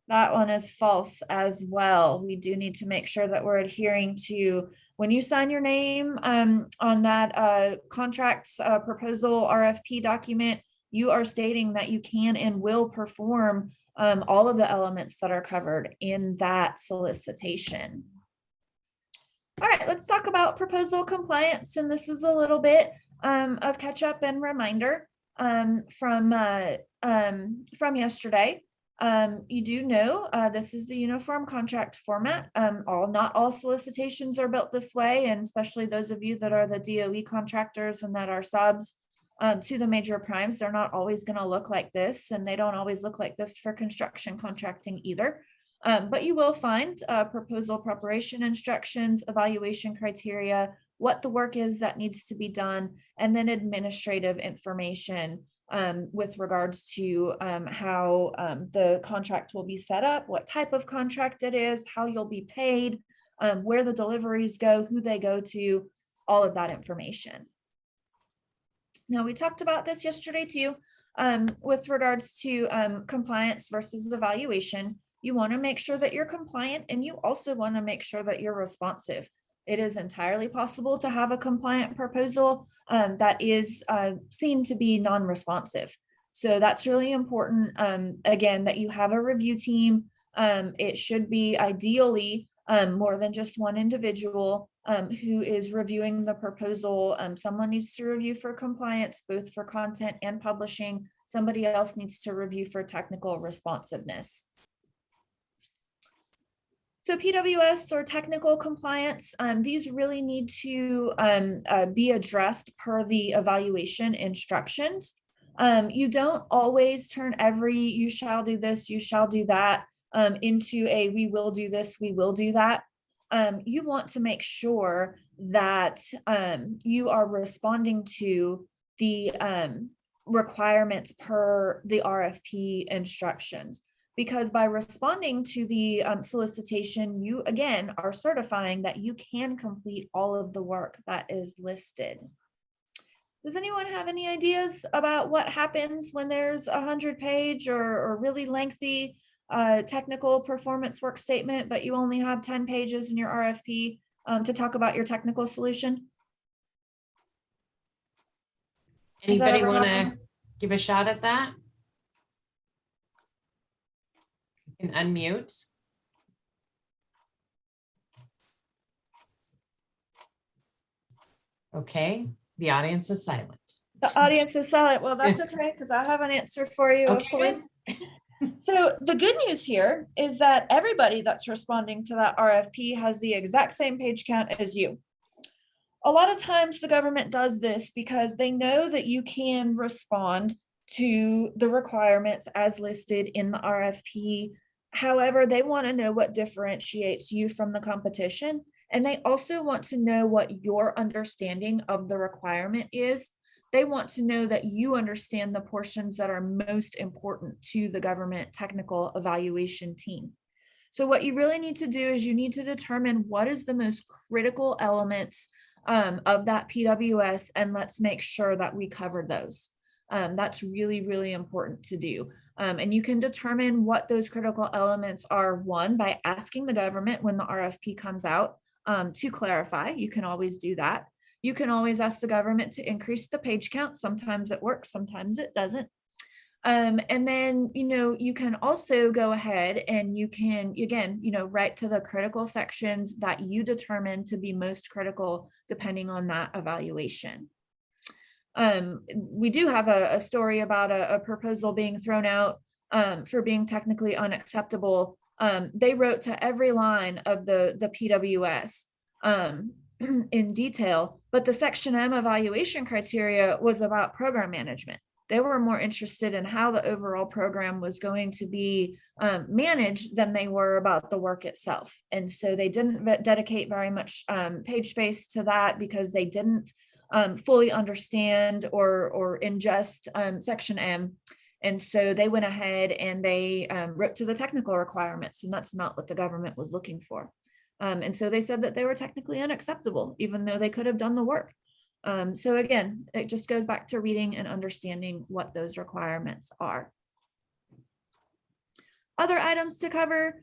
That one is false as well. We do need to make sure that we're adhering to, when you sign your name on that contracts proposal RFP document, you are stating that you can and will perform all of the elements that are covered in that solicitation. All right, let's talk about proposal compliance. And this is a little bit of catch up and reminder from yesterday. You do know this is the uniform contract format. Not all solicitations are built this way, and especially those of you that are the DOE contractors and that are subs to the major primes, they're not always going to look like this, and they don't always look like this for construction contracting either. But you will find proposal preparation instructions, evaluation criteria, what the work is that needs to be done, and then administrative information with regards to how the contract will be set up, what type of contract it is, how you'll be paid, where the deliveries go, who they go to, all of that information. Now, we talked about this yesterday too, with regards to compliance versus evaluation. You want to make sure that you're compliant, and you also want to make sure that you're responsive. It is entirely possible to have a compliant proposal that is seen to be non-responsive. So that's really important, again, that you have a review team. It should be ideally more than just one individual who is reviewing the proposal. Someone needs to review for compliance, both for content and publishing. Somebody else needs to review for technical responsiveness. So PWS or technical compliance, these really need to be addressed per the evaluation instructions. You don't always turn every "you shall do this, you shall do that" into a "we will do this, we will do that." You want to make sure that you are responding to the requirements per the RFP instructions. Because by responding to the solicitation, you again are certifying that you can complete all of the work that is listed. Does anyone have any ideas about what happens when there's a 100-page or really lengthy technical performance work statement, but you only have 10 pages in your RFP to talk about your technical solution? Anybody want to give a shot at that? You can unmute. Okay, the audience is silent. The audience is silent. Well, that's okay, because I have an answer for you, of Okay, course. So the good news here is that everybody that's responding to that RFP has the exact same page count as you. A lot of times the government does this because they know that you can respond to the requirements as listed in the RFP. However, they want to know what differentiates you from the competition. And they also want to know what your understanding of the requirement is. They want to know that you understand the portions that are most important to the government technical evaluation team. So what you really need to do is you need to determine what is the most critical elements of that PWS, and let's make sure that we cover those. That's really, really important to do. And you can determine what those critical elements are, one, by asking the government when the RFP comes out to clarify. You can always do that. You can always ask the government to increase the page count. Sometimes it works, sometimes it doesn't. And then, you can also go ahead and you can, again, write to the critical sections that you determine to be most critical depending on that evaluation. We do have a story about a proposal being thrown out for being technically unacceptable. They wrote to every line of the PWS in detail, but the Section M evaluation criteria was about program management. They were more interested in how the overall program was going to be managed than they were about the work itself. And so they didn't dedicate very much page space to that because they didn't fully understand or ingest Section M. And so they went ahead and they wrote to the technical requirements, and that's not what the government was looking for. And so they said that they were technically unacceptable, even though they could have done the work. So again, it just goes back to reading and understanding what those requirements are. Other items to cover,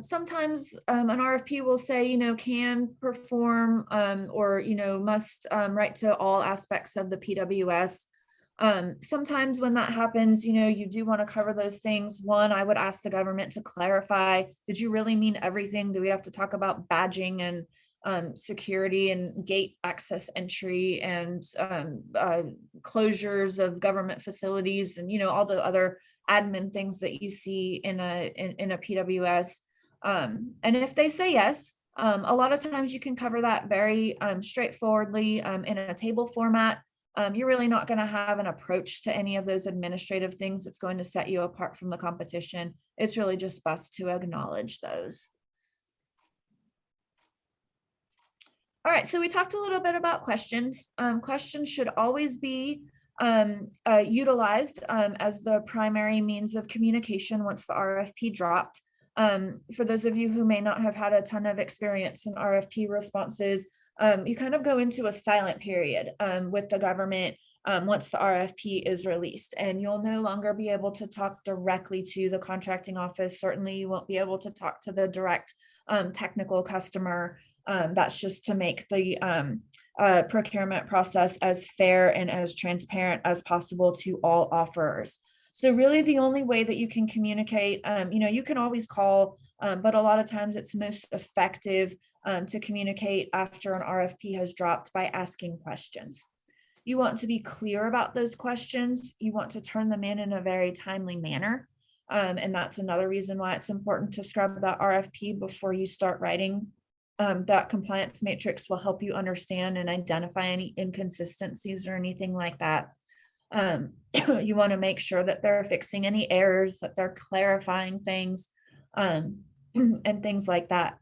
sometimes an RFP will say, can perform or, must write to all aspects of the PWS. Sometimes when that happens, you do want to cover those things. One, I would ask the government to clarify, did you really mean everything? Do we have to talk about badging and security and gate access entry and closures of government facilities and all the other admin things that you see in a PWS? And if they say yes, a lot of times you can cover that very straightforwardly in a table format. You're really not going to have an approach to any of those administrative things that's going to set you apart from the competition. It's really just best to acknowledge those. All right, so we talked a little bit about questions. Questions should always be utilized as the primary means of communication once the RFP dropped. For those of you who may not have had a ton of experience in RFP responses, you kind of go into a silent period with the government once the RFP is released, and you'll no longer be able to talk directly to the contracting office. Certainly you won't be able to talk to the direct technical customer. That's just to make the procurement process as fair and as transparent as possible to all offerers. So really the only way that you can communicate, you can always call, but a lot of times it's most effective to communicate after an RFP has dropped by asking questions. You want to be clear about those questions. You want to turn them in a very timely manner. And that's another reason why it's important to scrub that RFP before you start writing. That compliance matrix will help you understand and identify any inconsistencies or anything like that. You want to make sure that they're fixing any errors, that they're clarifying things, and things like that.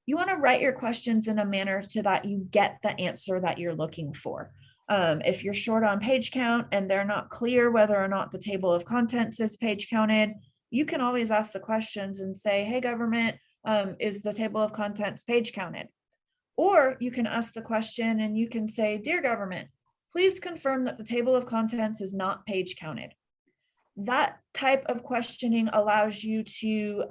You want to write your questions in a manner so that you get the answer that you're looking for. If you're short on page count and they're not clear whether or not the table of contents is page counted, you can always ask the questions and say, hey, government, is the table of contents page counted? Or you can ask the question and you can say, dear government, please confirm that the table of contents is not page counted. That type of questioning allows you to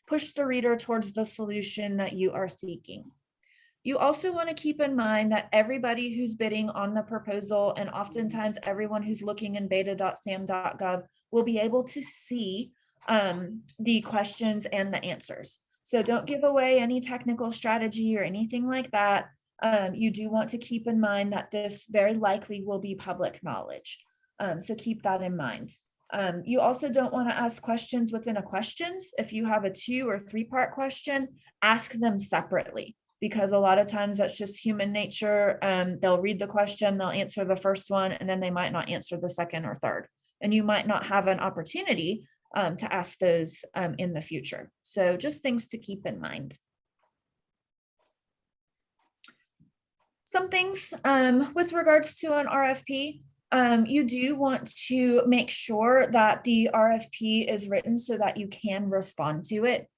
push the reader towards the solution that you are seeking. You also want to keep in mind that everybody who's bidding on the proposal, and oftentimes everyone who's looking in beta.sam.gov, will be able to see the questions and the answers. So don't give away any technical strategy or anything like that. You do want to keep in mind that this very likely will be public knowledge. So keep that in mind. You also don't want to ask questions within a questions. If you have a 2 or 3-part question, ask them separately, because a lot of times that's just human nature. They'll read the question, they'll answer the first one, and then they might not answer the second or third. And you might not have an opportunity to ask those in the future. So just things to keep in mind. Some things with regards to an RFP, you do want to make sure that the RFP is written so that you can respond to it.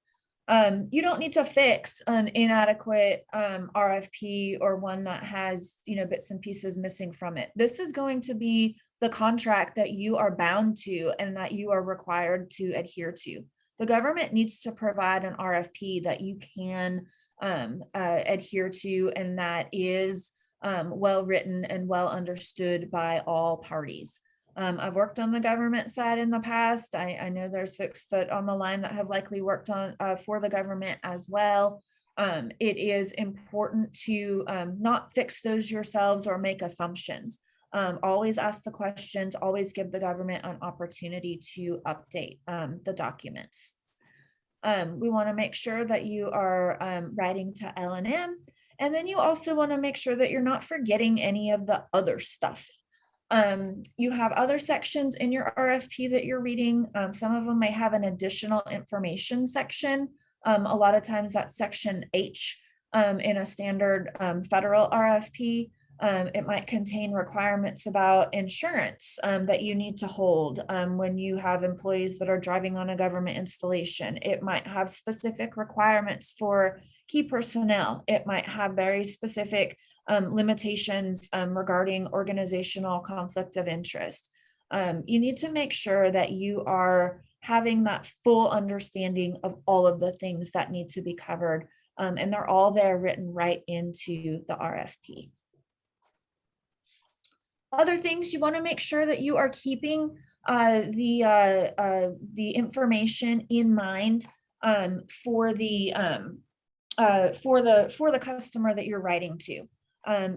You don't need to fix an inadequate RFP or one that has, bits and pieces missing from it. This is going to be the contract that you are bound to and that you are required to adhere to. The government needs to provide an RFP that you can adhere to and that is well written and well understood by all parties. I've worked on the government side in the past. I know there's folks that on the line that have likely worked on for the government as well. It is important to not fix those yourselves or make assumptions. Always ask the questions, always give the government an opportunity to update the documents. We want to make sure that you are writing to L&M, and then you also want to make sure that you're not forgetting any of the other stuff. You have other sections in your RFP that you're reading. Some of them may have an additional information section. A lot of times that's section H in a standard federal RFP. It might contain requirements about insurance that you need to hold when you have employees that are driving on a government installation. It might have specific requirements for key personnel. It might have very specific limitations regarding organizational conflict of interest. You need to make sure that you are having that full understanding of all of the things that need to be covered, and they're all there written right into the RFP. Other things, you want to make sure that you are keeping the information in mind for the customer that you're writing to.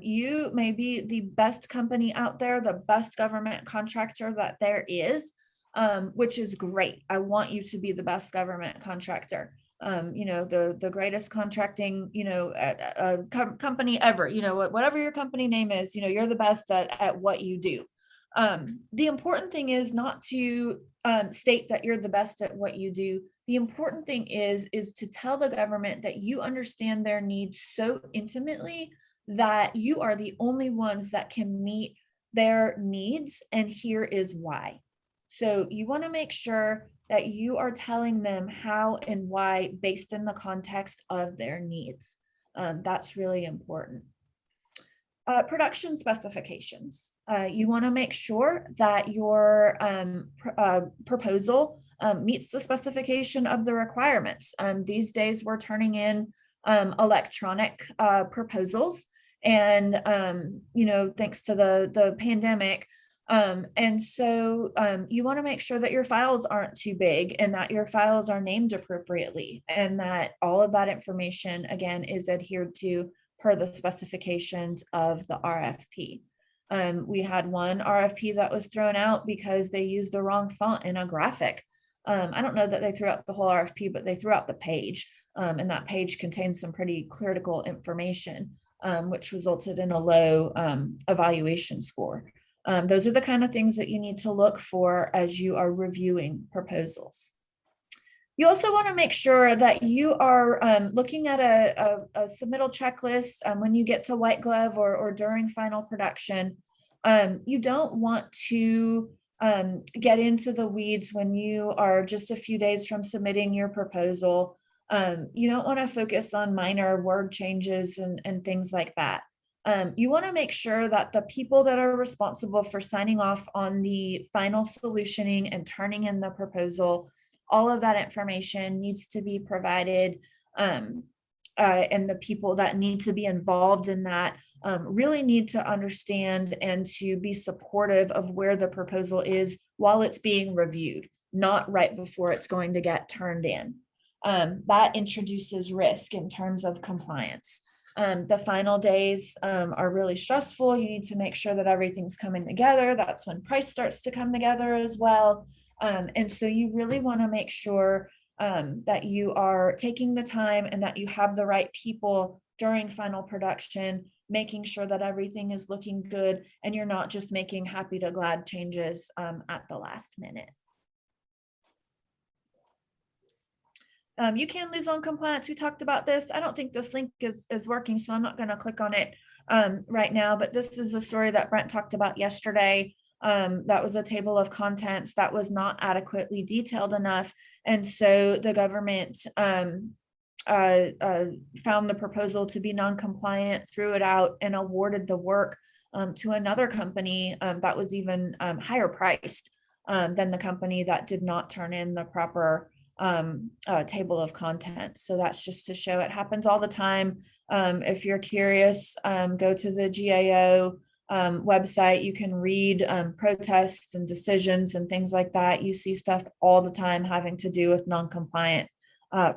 You may be the best company out there, the best government contractor that there is, which is great. I want you to be the best government contractor. The greatest contracting, company ever, whatever your company name is, you're the best at what you do. The important thing is not to state that you're the best at what you do. The important thing is to tell the government that you understand their needs so intimately that you are the only ones that can meet their needs, and here is why. So you want to make sure that you are telling them how and why based in the context of their needs. That's really important. Production specifications. You want to make sure that your proposal meets the specification of the requirements. These days we're turning in electronic proposals, and thanks to the pandemic. And so you want to make sure that your files aren't too big and that your files are named appropriately, and that all of that information, again, is adhered to per the specifications of the RFP. We had one RFP that was thrown out because they used the wrong font in a graphic. I don't know that they threw out the whole RFP, but they threw out the page. And that page contains some pretty critical information, which resulted in a low evaluation score. Those are the kind of things that you need to look for as you are reviewing proposals. You also want to make sure that you are looking at a submittal checklist when you get to white glove or during final production. You don't want to get into the weeds when you are just a few days from submitting your proposal. You don't want to focus on minor word changes and things like that. You want to make sure that the people that are responsible for signing off on the final solutioning and turning in the proposal, all of that information needs to be provided, and the people that need to be involved in that really need to understand and to be supportive of where the proposal is while it's being reviewed, not right before it's going to get turned in. That introduces risk in terms of compliance. The final days are really stressful. You need to make sure that everything's coming together. That's when price starts to come together as well. And so you really want to make sure that you are taking the time and that you have the right people during final production, making sure that everything is looking good and you're not just making happy to glad changes at the last minute. You can lose on compliance. We talked about this. I don't think this link is working, so I'm not going to click on it right now, but this is a story that Brent talked about yesterday. That was a table of contents that was not adequately detailed enough. And so the government found the proposal to be non-compliant, threw it out, and awarded the work to another company that was even higher priced than the company that did not turn in the proper table of contents. So that's just to show it happens all the time. If you're curious, go to the GAO website. You can read protests and decisions and things like that. You see stuff all the time having to do with non-compliant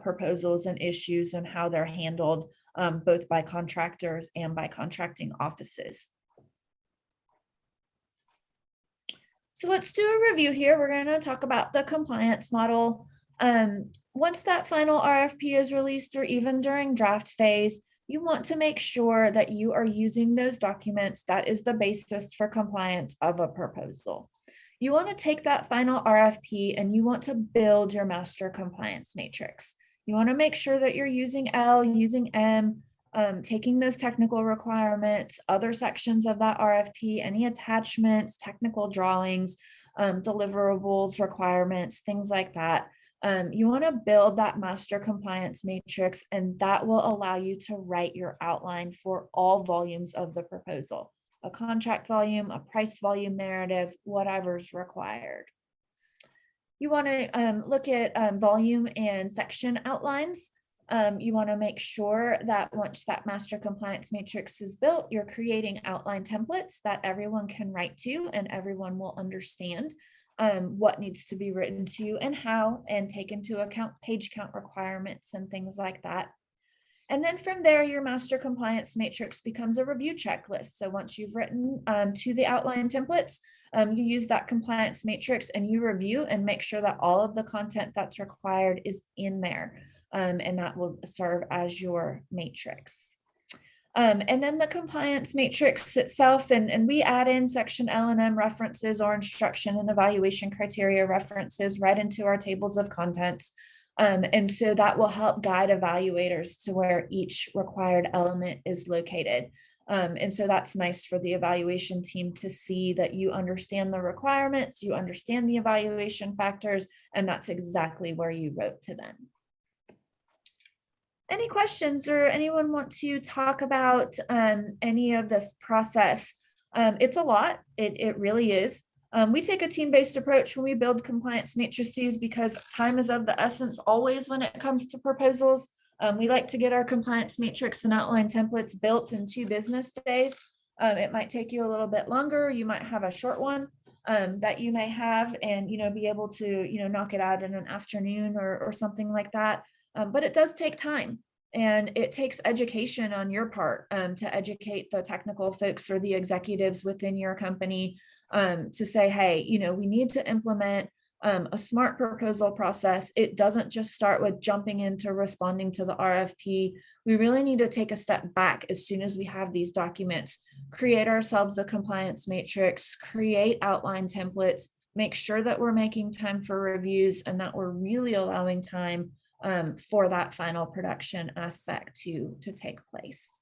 proposals and issues and how they're handled both by contractors and by contracting offices. So let's do a review here. We're going to talk about the compliance model. Once that final RFP is released or even during draft phase, you want to make sure that you are using those documents. That is the basis for compliance of a proposal. You want to take that final RFP and you want to build your master compliance matrix. You want to make sure that you're using L, using M, taking those technical requirements, other sections of that RFP, any attachments, technical drawings, deliverables, requirements, things like that. You want to build that master compliance matrix, and that will allow you to write your outline for all volumes of the proposal, a contract volume, a price volume narrative, whatever's required. You want to look at volume and section outlines. You want to make sure that once that master compliance matrix is built, you're creating outline templates that everyone can write to and everyone will understand what needs to be written to and how, and take into account page count requirements and things like that. And then from there, your master compliance matrix becomes a review checklist. So once you've written to the outline templates, you use that compliance matrix and you review and make sure that all of the content that's required is in there. And that will serve as your matrix. And then the compliance matrix itself, and we add in section L and M references or instruction and evaluation criteria references right into our tables of contents. And so that will help guide evaluators to where each required element is located. And so that's nice for the evaluation team to see that you understand the requirements, you understand the evaluation factors, and that's exactly where you wrote to them. Any questions or anyone want to talk about any of this process? It's a lot, it really is. We take a team-based approach when we build compliance matrices because time is of the essence always when it comes to proposals. We like to get our compliance matrix and outline templates built in 2 business days. It might take you a little bit longer. You might have a short one that you may have and be able to knock it out in an afternoon or something like that. But it does take time and it takes education on your part to educate the technical folks or the executives within your company to say, hey, we need to implement a smart proposal process, it doesn't just start with jumping into responding to the RFP. We really need to take a step back as soon as we have these documents, create ourselves a compliance matrix, create outline templates, make sure that we're making time for reviews and that we're really allowing time for that final production aspect to take place.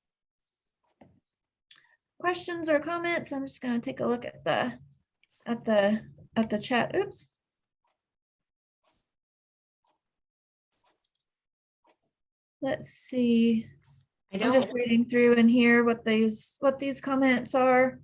Questions or comments? I'm just going to take a look at the chat. Oops. Let's see. I'm just reading through and hear what these comments are.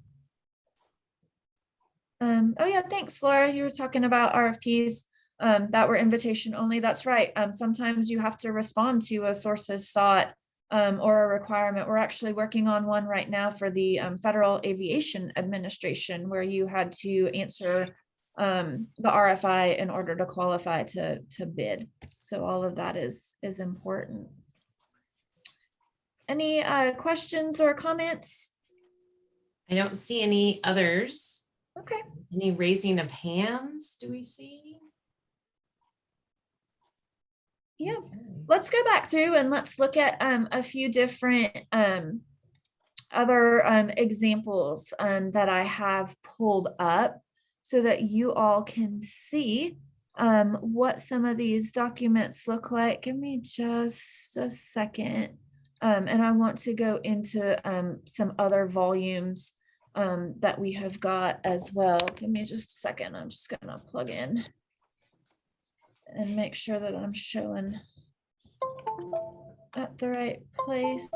Oh yeah, thanks, Laura. You were talking about RFPs that were invitation only. That's right. Sometimes you have to respond to a sources sought or a requirement. We're actually working on one right now for the Federal Aviation Administration, where you had to answer the RFI in order to qualify to bid. So all of that is important. Any questions or comments? I don't see any others. Okay. Any raising of hands do we see? Yeah. Okay. Let's go back through and let's look at a few different other examples that I have pulled up so that you all can see what some of these documents look like. Give me just a second. And I want to go into some other volumes that we have got as well. Give me just a second. I'm just going to plug in and make sure that I'm showing at the right place.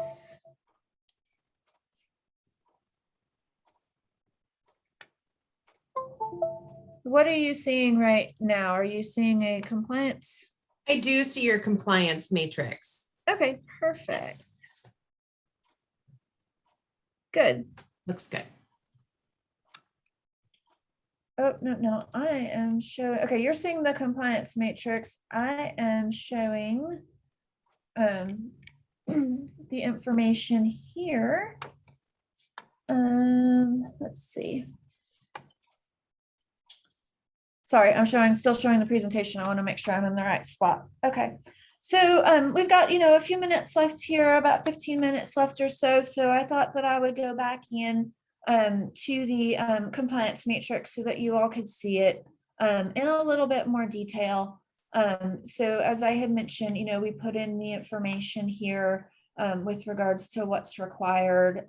What are you seeing right now? Are you seeing a compliance? I do see your compliance matrix. Okay, perfect. Good. Looks good. Oh, no, I am showing, okay, you're seeing the compliance matrix. I am showing the information here. Let's see. Sorry, I'm still showing the presentation. I want to make sure I'm in the right spot. Okay. So we've got, a few minutes left here, about 15 minutes left or so. So I thought that I would go back in to the compliance matrix so that you all could see it in a little bit more detail. So as I had mentioned, we put in the information here with regards to what's required,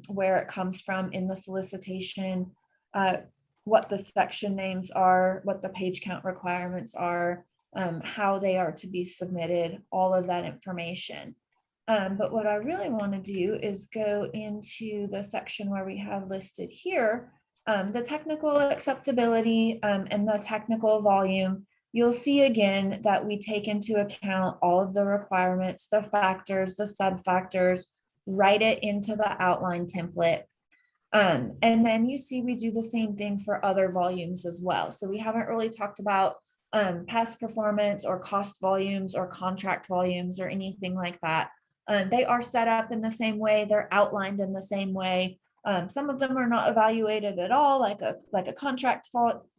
where it comes from in the solicitation, what the section names are, what the page count requirements are, how they are to be submitted, all of that information. But what I really want to do is go into the section where we have listed here, the technical acceptability and the technical volume. You'll see again that we take into account all of the requirements, the factors, the sub-factors, write it into the outline template. And then you see we do the same thing for other volumes as well. So we haven't really talked about past performance or cost volumes or contract volumes or anything like that. They are set up in the same way, they're outlined in the same way. Some of them are not evaluated at all, like a contract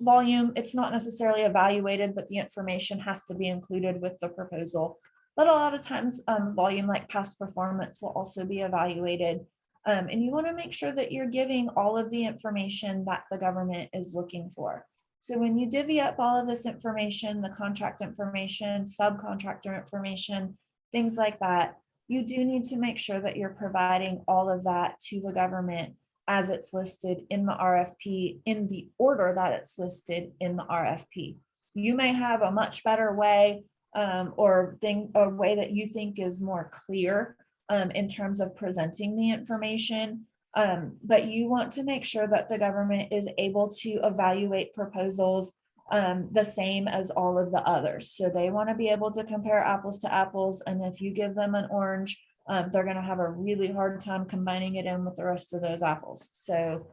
volume. It's not necessarily evaluated, but the information has to be included with the proposal. But a lot of times volume like past performance will also be evaluated. And you want to make sure that you're giving all of the information that the government is looking for. So when you divvy up all of this information, the contract information, subcontractor information, things like that, you do need to make sure that you're providing all of that to the government as it's listed in the RFP in the order that it's listed in the RFP. You may have a much better way or a way that you think is more clear in terms of presenting the information. But you want to make sure that the government is able to evaluate proposals the same as all of the others. So they want to be able to compare apples to apples. And if you give them an orange, they're going to have a really hard time combining it in with the rest of those apples. So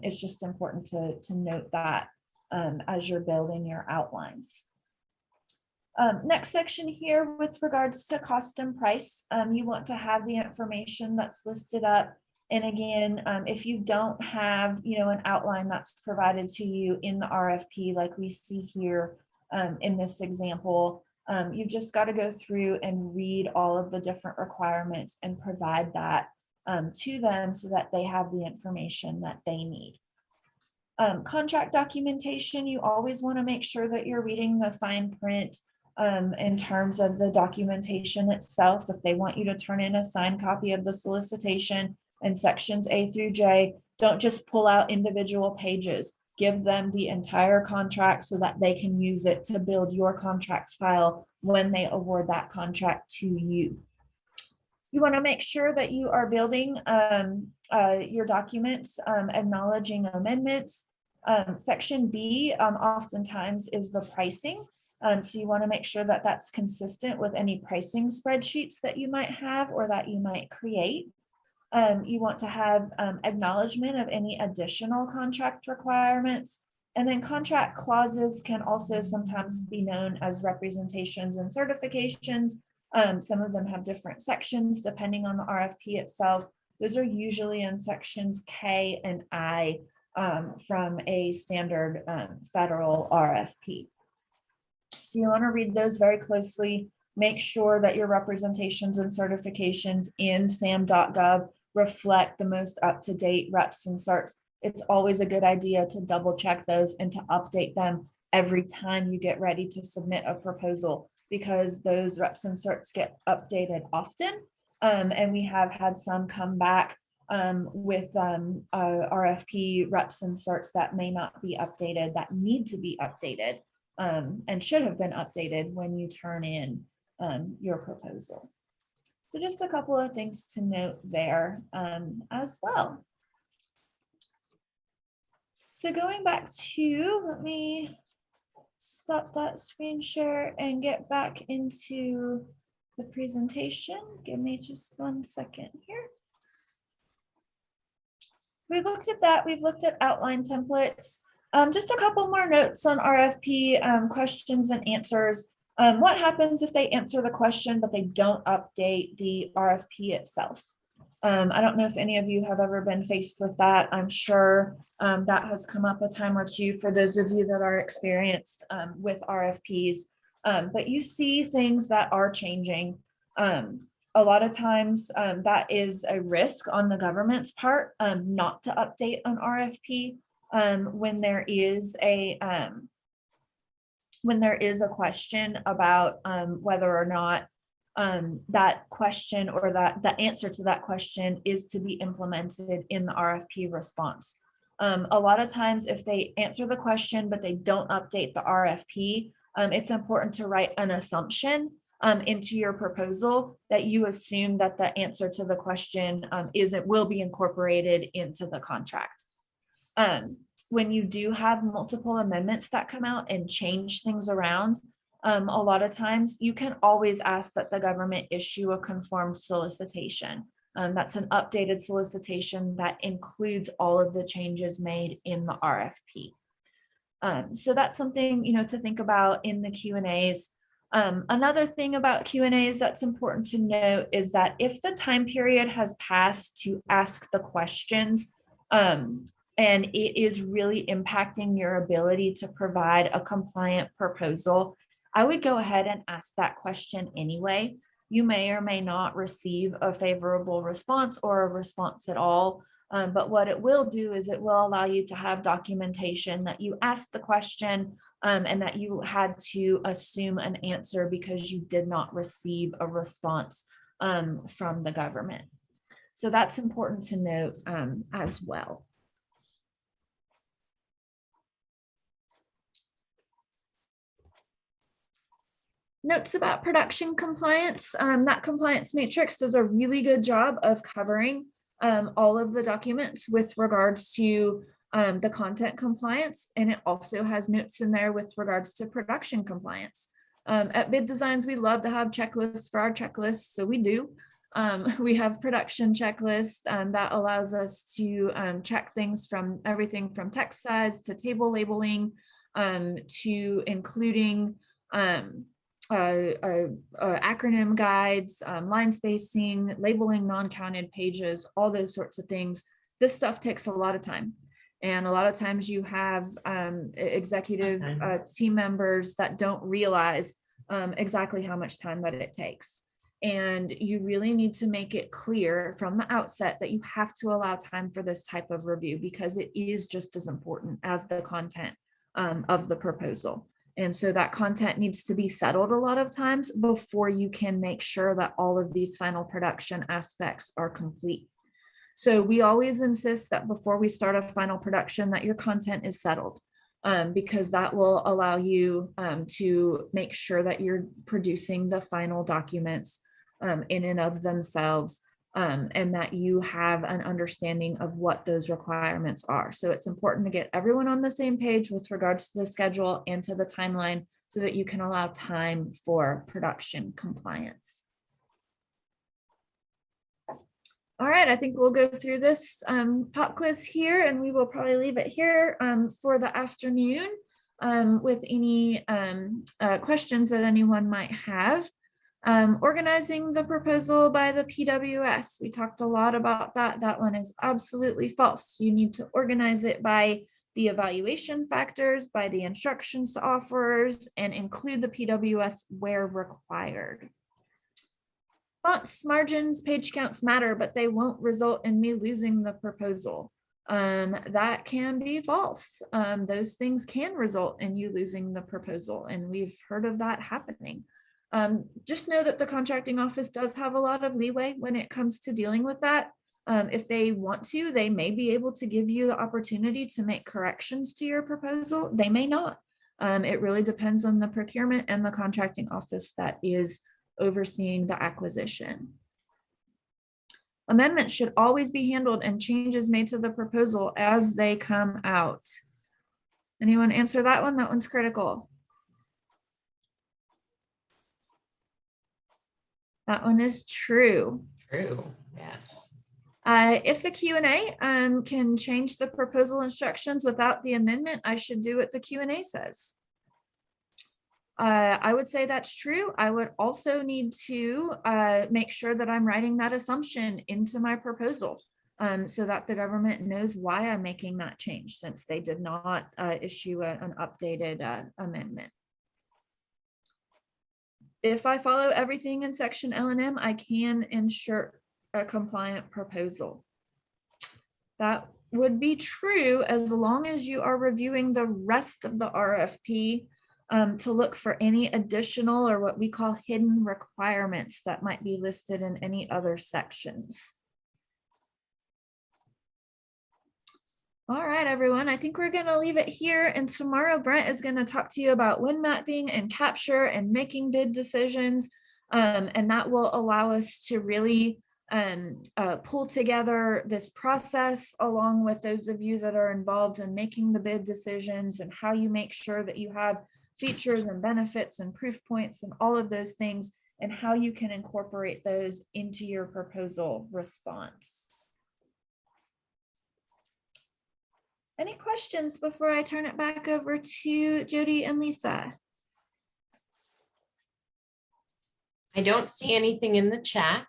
it's just important to note that as you're building your outlines. Next section here with regards to cost and price, you want to have the information that's listed up And again, if you don't have, an outline that's provided to you in the RFP, like we see here in this example, you've just got to go through and read all of the different requirements and provide that to them so that they have the information that they need. Contract documentation, you always want to make sure that you're reading the fine print in terms of the documentation itself. If they want you to turn in a signed copy of the solicitation and sections A through J, don't just pull out individual pages. Give them the entire contract so that they can use it to build your contract file when they award that contract to you. You want to make sure that you are building your documents, acknowledging amendments. Section B oftentimes is the pricing. So you want to make sure that that's consistent with any pricing spreadsheets that you might have or that you might create. You want to have acknowledgement of any additional contract requirements. And then contract clauses can also sometimes be known as representations and certifications. Some of them have different sections depending on the RFP itself. Those are usually in sections K and I from a standard federal RFP. So you want to read those very closely. Make sure that your representations and certifications in sam.gov reflect the most up-to-date reps and certs. It's always a good idea to double check those and to update them every time you get ready to submit a proposal, because those reps and certs get updated often. And we have had some come back with RFP reps and certs that may not be updated, that need to be updated and should have been updated when you turn in your proposal. So just a couple of things to note there as well. So going back to, let me stop that screen share and get back into the presentation. Give me just 1 second here. So we've looked at that. We've looked at outline templates. Just a couple more notes on RFP questions and answers. What happens if they answer the question, but they don't update the RFP itself? I don't know if any of you have ever been faced with that. I'm sure that has come up a time or two for those of you that are experienced with RFPs. But you see things that are changing. A lot of times that is a risk on the government's part not to update an RFP when there is a question about whether or not that question or that the answer to that question is to be implemented in the RFP response. A lot of times if they answer the question but they don't update the RFP, it's important to write an assumption into your proposal that you assume that the answer to the question will be incorporated into the contract. When you do have multiple amendments that come out and change things around, a lot of times you can always ask that the government issue a conformed solicitation. That's an updated solicitation that includes all of the changes made in the RFP. So that's something, to think about in the Q&As. Another thing about Q&As that's important to note is that if the time period has passed to ask the questions, and it is really impacting your ability to provide a compliant proposal, I would go ahead and ask that question anyway. You may or may not receive a favorable response or a response at all. But what it will do is it will allow you to have documentation that you asked the question and that you had to assume an answer because you did not receive a response from the government. So that's important to note as well. Notes about production compliance. That compliance matrix does a really good job of covering all of the documents with regards to the content compliance, and it also has notes in there with regards to production compliance. At Bid Designs, we love to have checklists for our checklists, so we do. We have production checklists that allows us to check things from everything from text size to table labeling to including acronym guides, line spacing, labeling non-counted pages, all those sorts of things. This stuff takes a lot of time. And a lot of times you have executive team members that don't realize exactly how much time that it takes. And you really need to make it clear from the outset that you have to allow time for this type of review, because it is just as important as the content of the proposal. And so that content needs to be settled a lot of times before you can make sure that all of these final production aspects are complete. So we always insist that before we start a final production that your content is settled, because that will allow you to make sure that you're producing the final documents in and of themselves, and that you have an understanding of what those requirements are. So it's important to get everyone on the same page with regards to the schedule and to the timeline so that you can allow time for production compliance. All right, I think we'll go through this pop quiz here, and we will probably leave it here for the afternoon with any questions that anyone might have. Organizing the proposal by the PWS. We talked a lot about that. That one is absolutely false. You need to organize it by the evaluation factors, by the instructions to offerers, and include the PWS where required. Fonts, margins, page counts matter, but they won't result in me losing the proposal. That can be false. Those things can result in you losing the proposal, and we've heard of that happening. Just know that the contracting office does have a lot of leeway when it comes to dealing with that. If they want to, they may be able to give you the opportunity to make corrections to your proposal. They may not. It really depends on the procurement and the contracting office that is overseeing the acquisition. Amendments should always be handled and changes made to the proposal as they come out. Anyone answer that one? That one's critical. That one is true. True, yes. If the Q&A can change the proposal instructions without the amendment, I should do what the Q&A says. I would say that's true. I would also need to make sure that I'm writing that assumption into my proposal so that the government knows why I'm making that change, since they did not issue an updated amendment. If I follow everything in section L&M, I can ensure a compliant proposal. That would be true as long as you are reviewing the rest of the RFP to look for any additional or what we call hidden requirements that might be listed in any other sections. All right, everyone, I think we're going to leave it here. And tomorrow, Brent is going to talk to you about wind mapping and capture and making bid decisions. And that will allow us to really pull together this process along with those of you that are involved in making the bid decisions and how you make sure that you have features and benefits and proof points and all of those things and how you can incorporate those into your proposal response. Any questions before I turn it back over to Jody and Lisa? I don't see anything in the chat.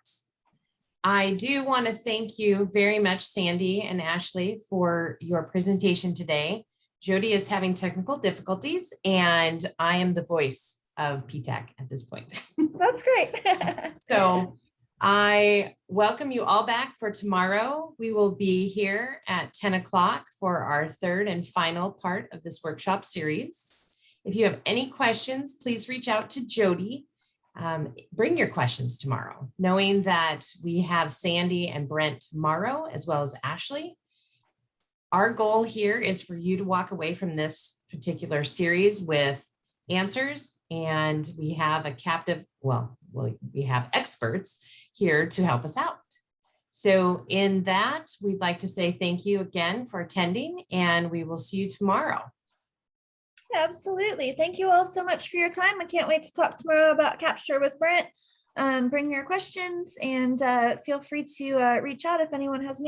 I do want to thank you very much, Sandy and Ashley, for your presentation today. Jody is having technical difficulties, and I am the voice of PTAC at this point. That's great. So I welcome you all back for tomorrow. We will be here at 10 o'clock for our third and final part of this workshop series. If you have any questions, please reach out to Jody. Bring your questions tomorrow, knowing that we have Sandy and Brent tomorrow, as well as Ashley. Our goal here is for you to walk away from this particular series with answers, and we have a captive, we have experts here to help us out. So in that, we'd like to say thank you again for attending, and we will see you tomorrow. Absolutely. Thank you all so much for your time. I can't wait to talk tomorrow about Capture with Brent. Bring your questions and feel free to reach out if anyone has any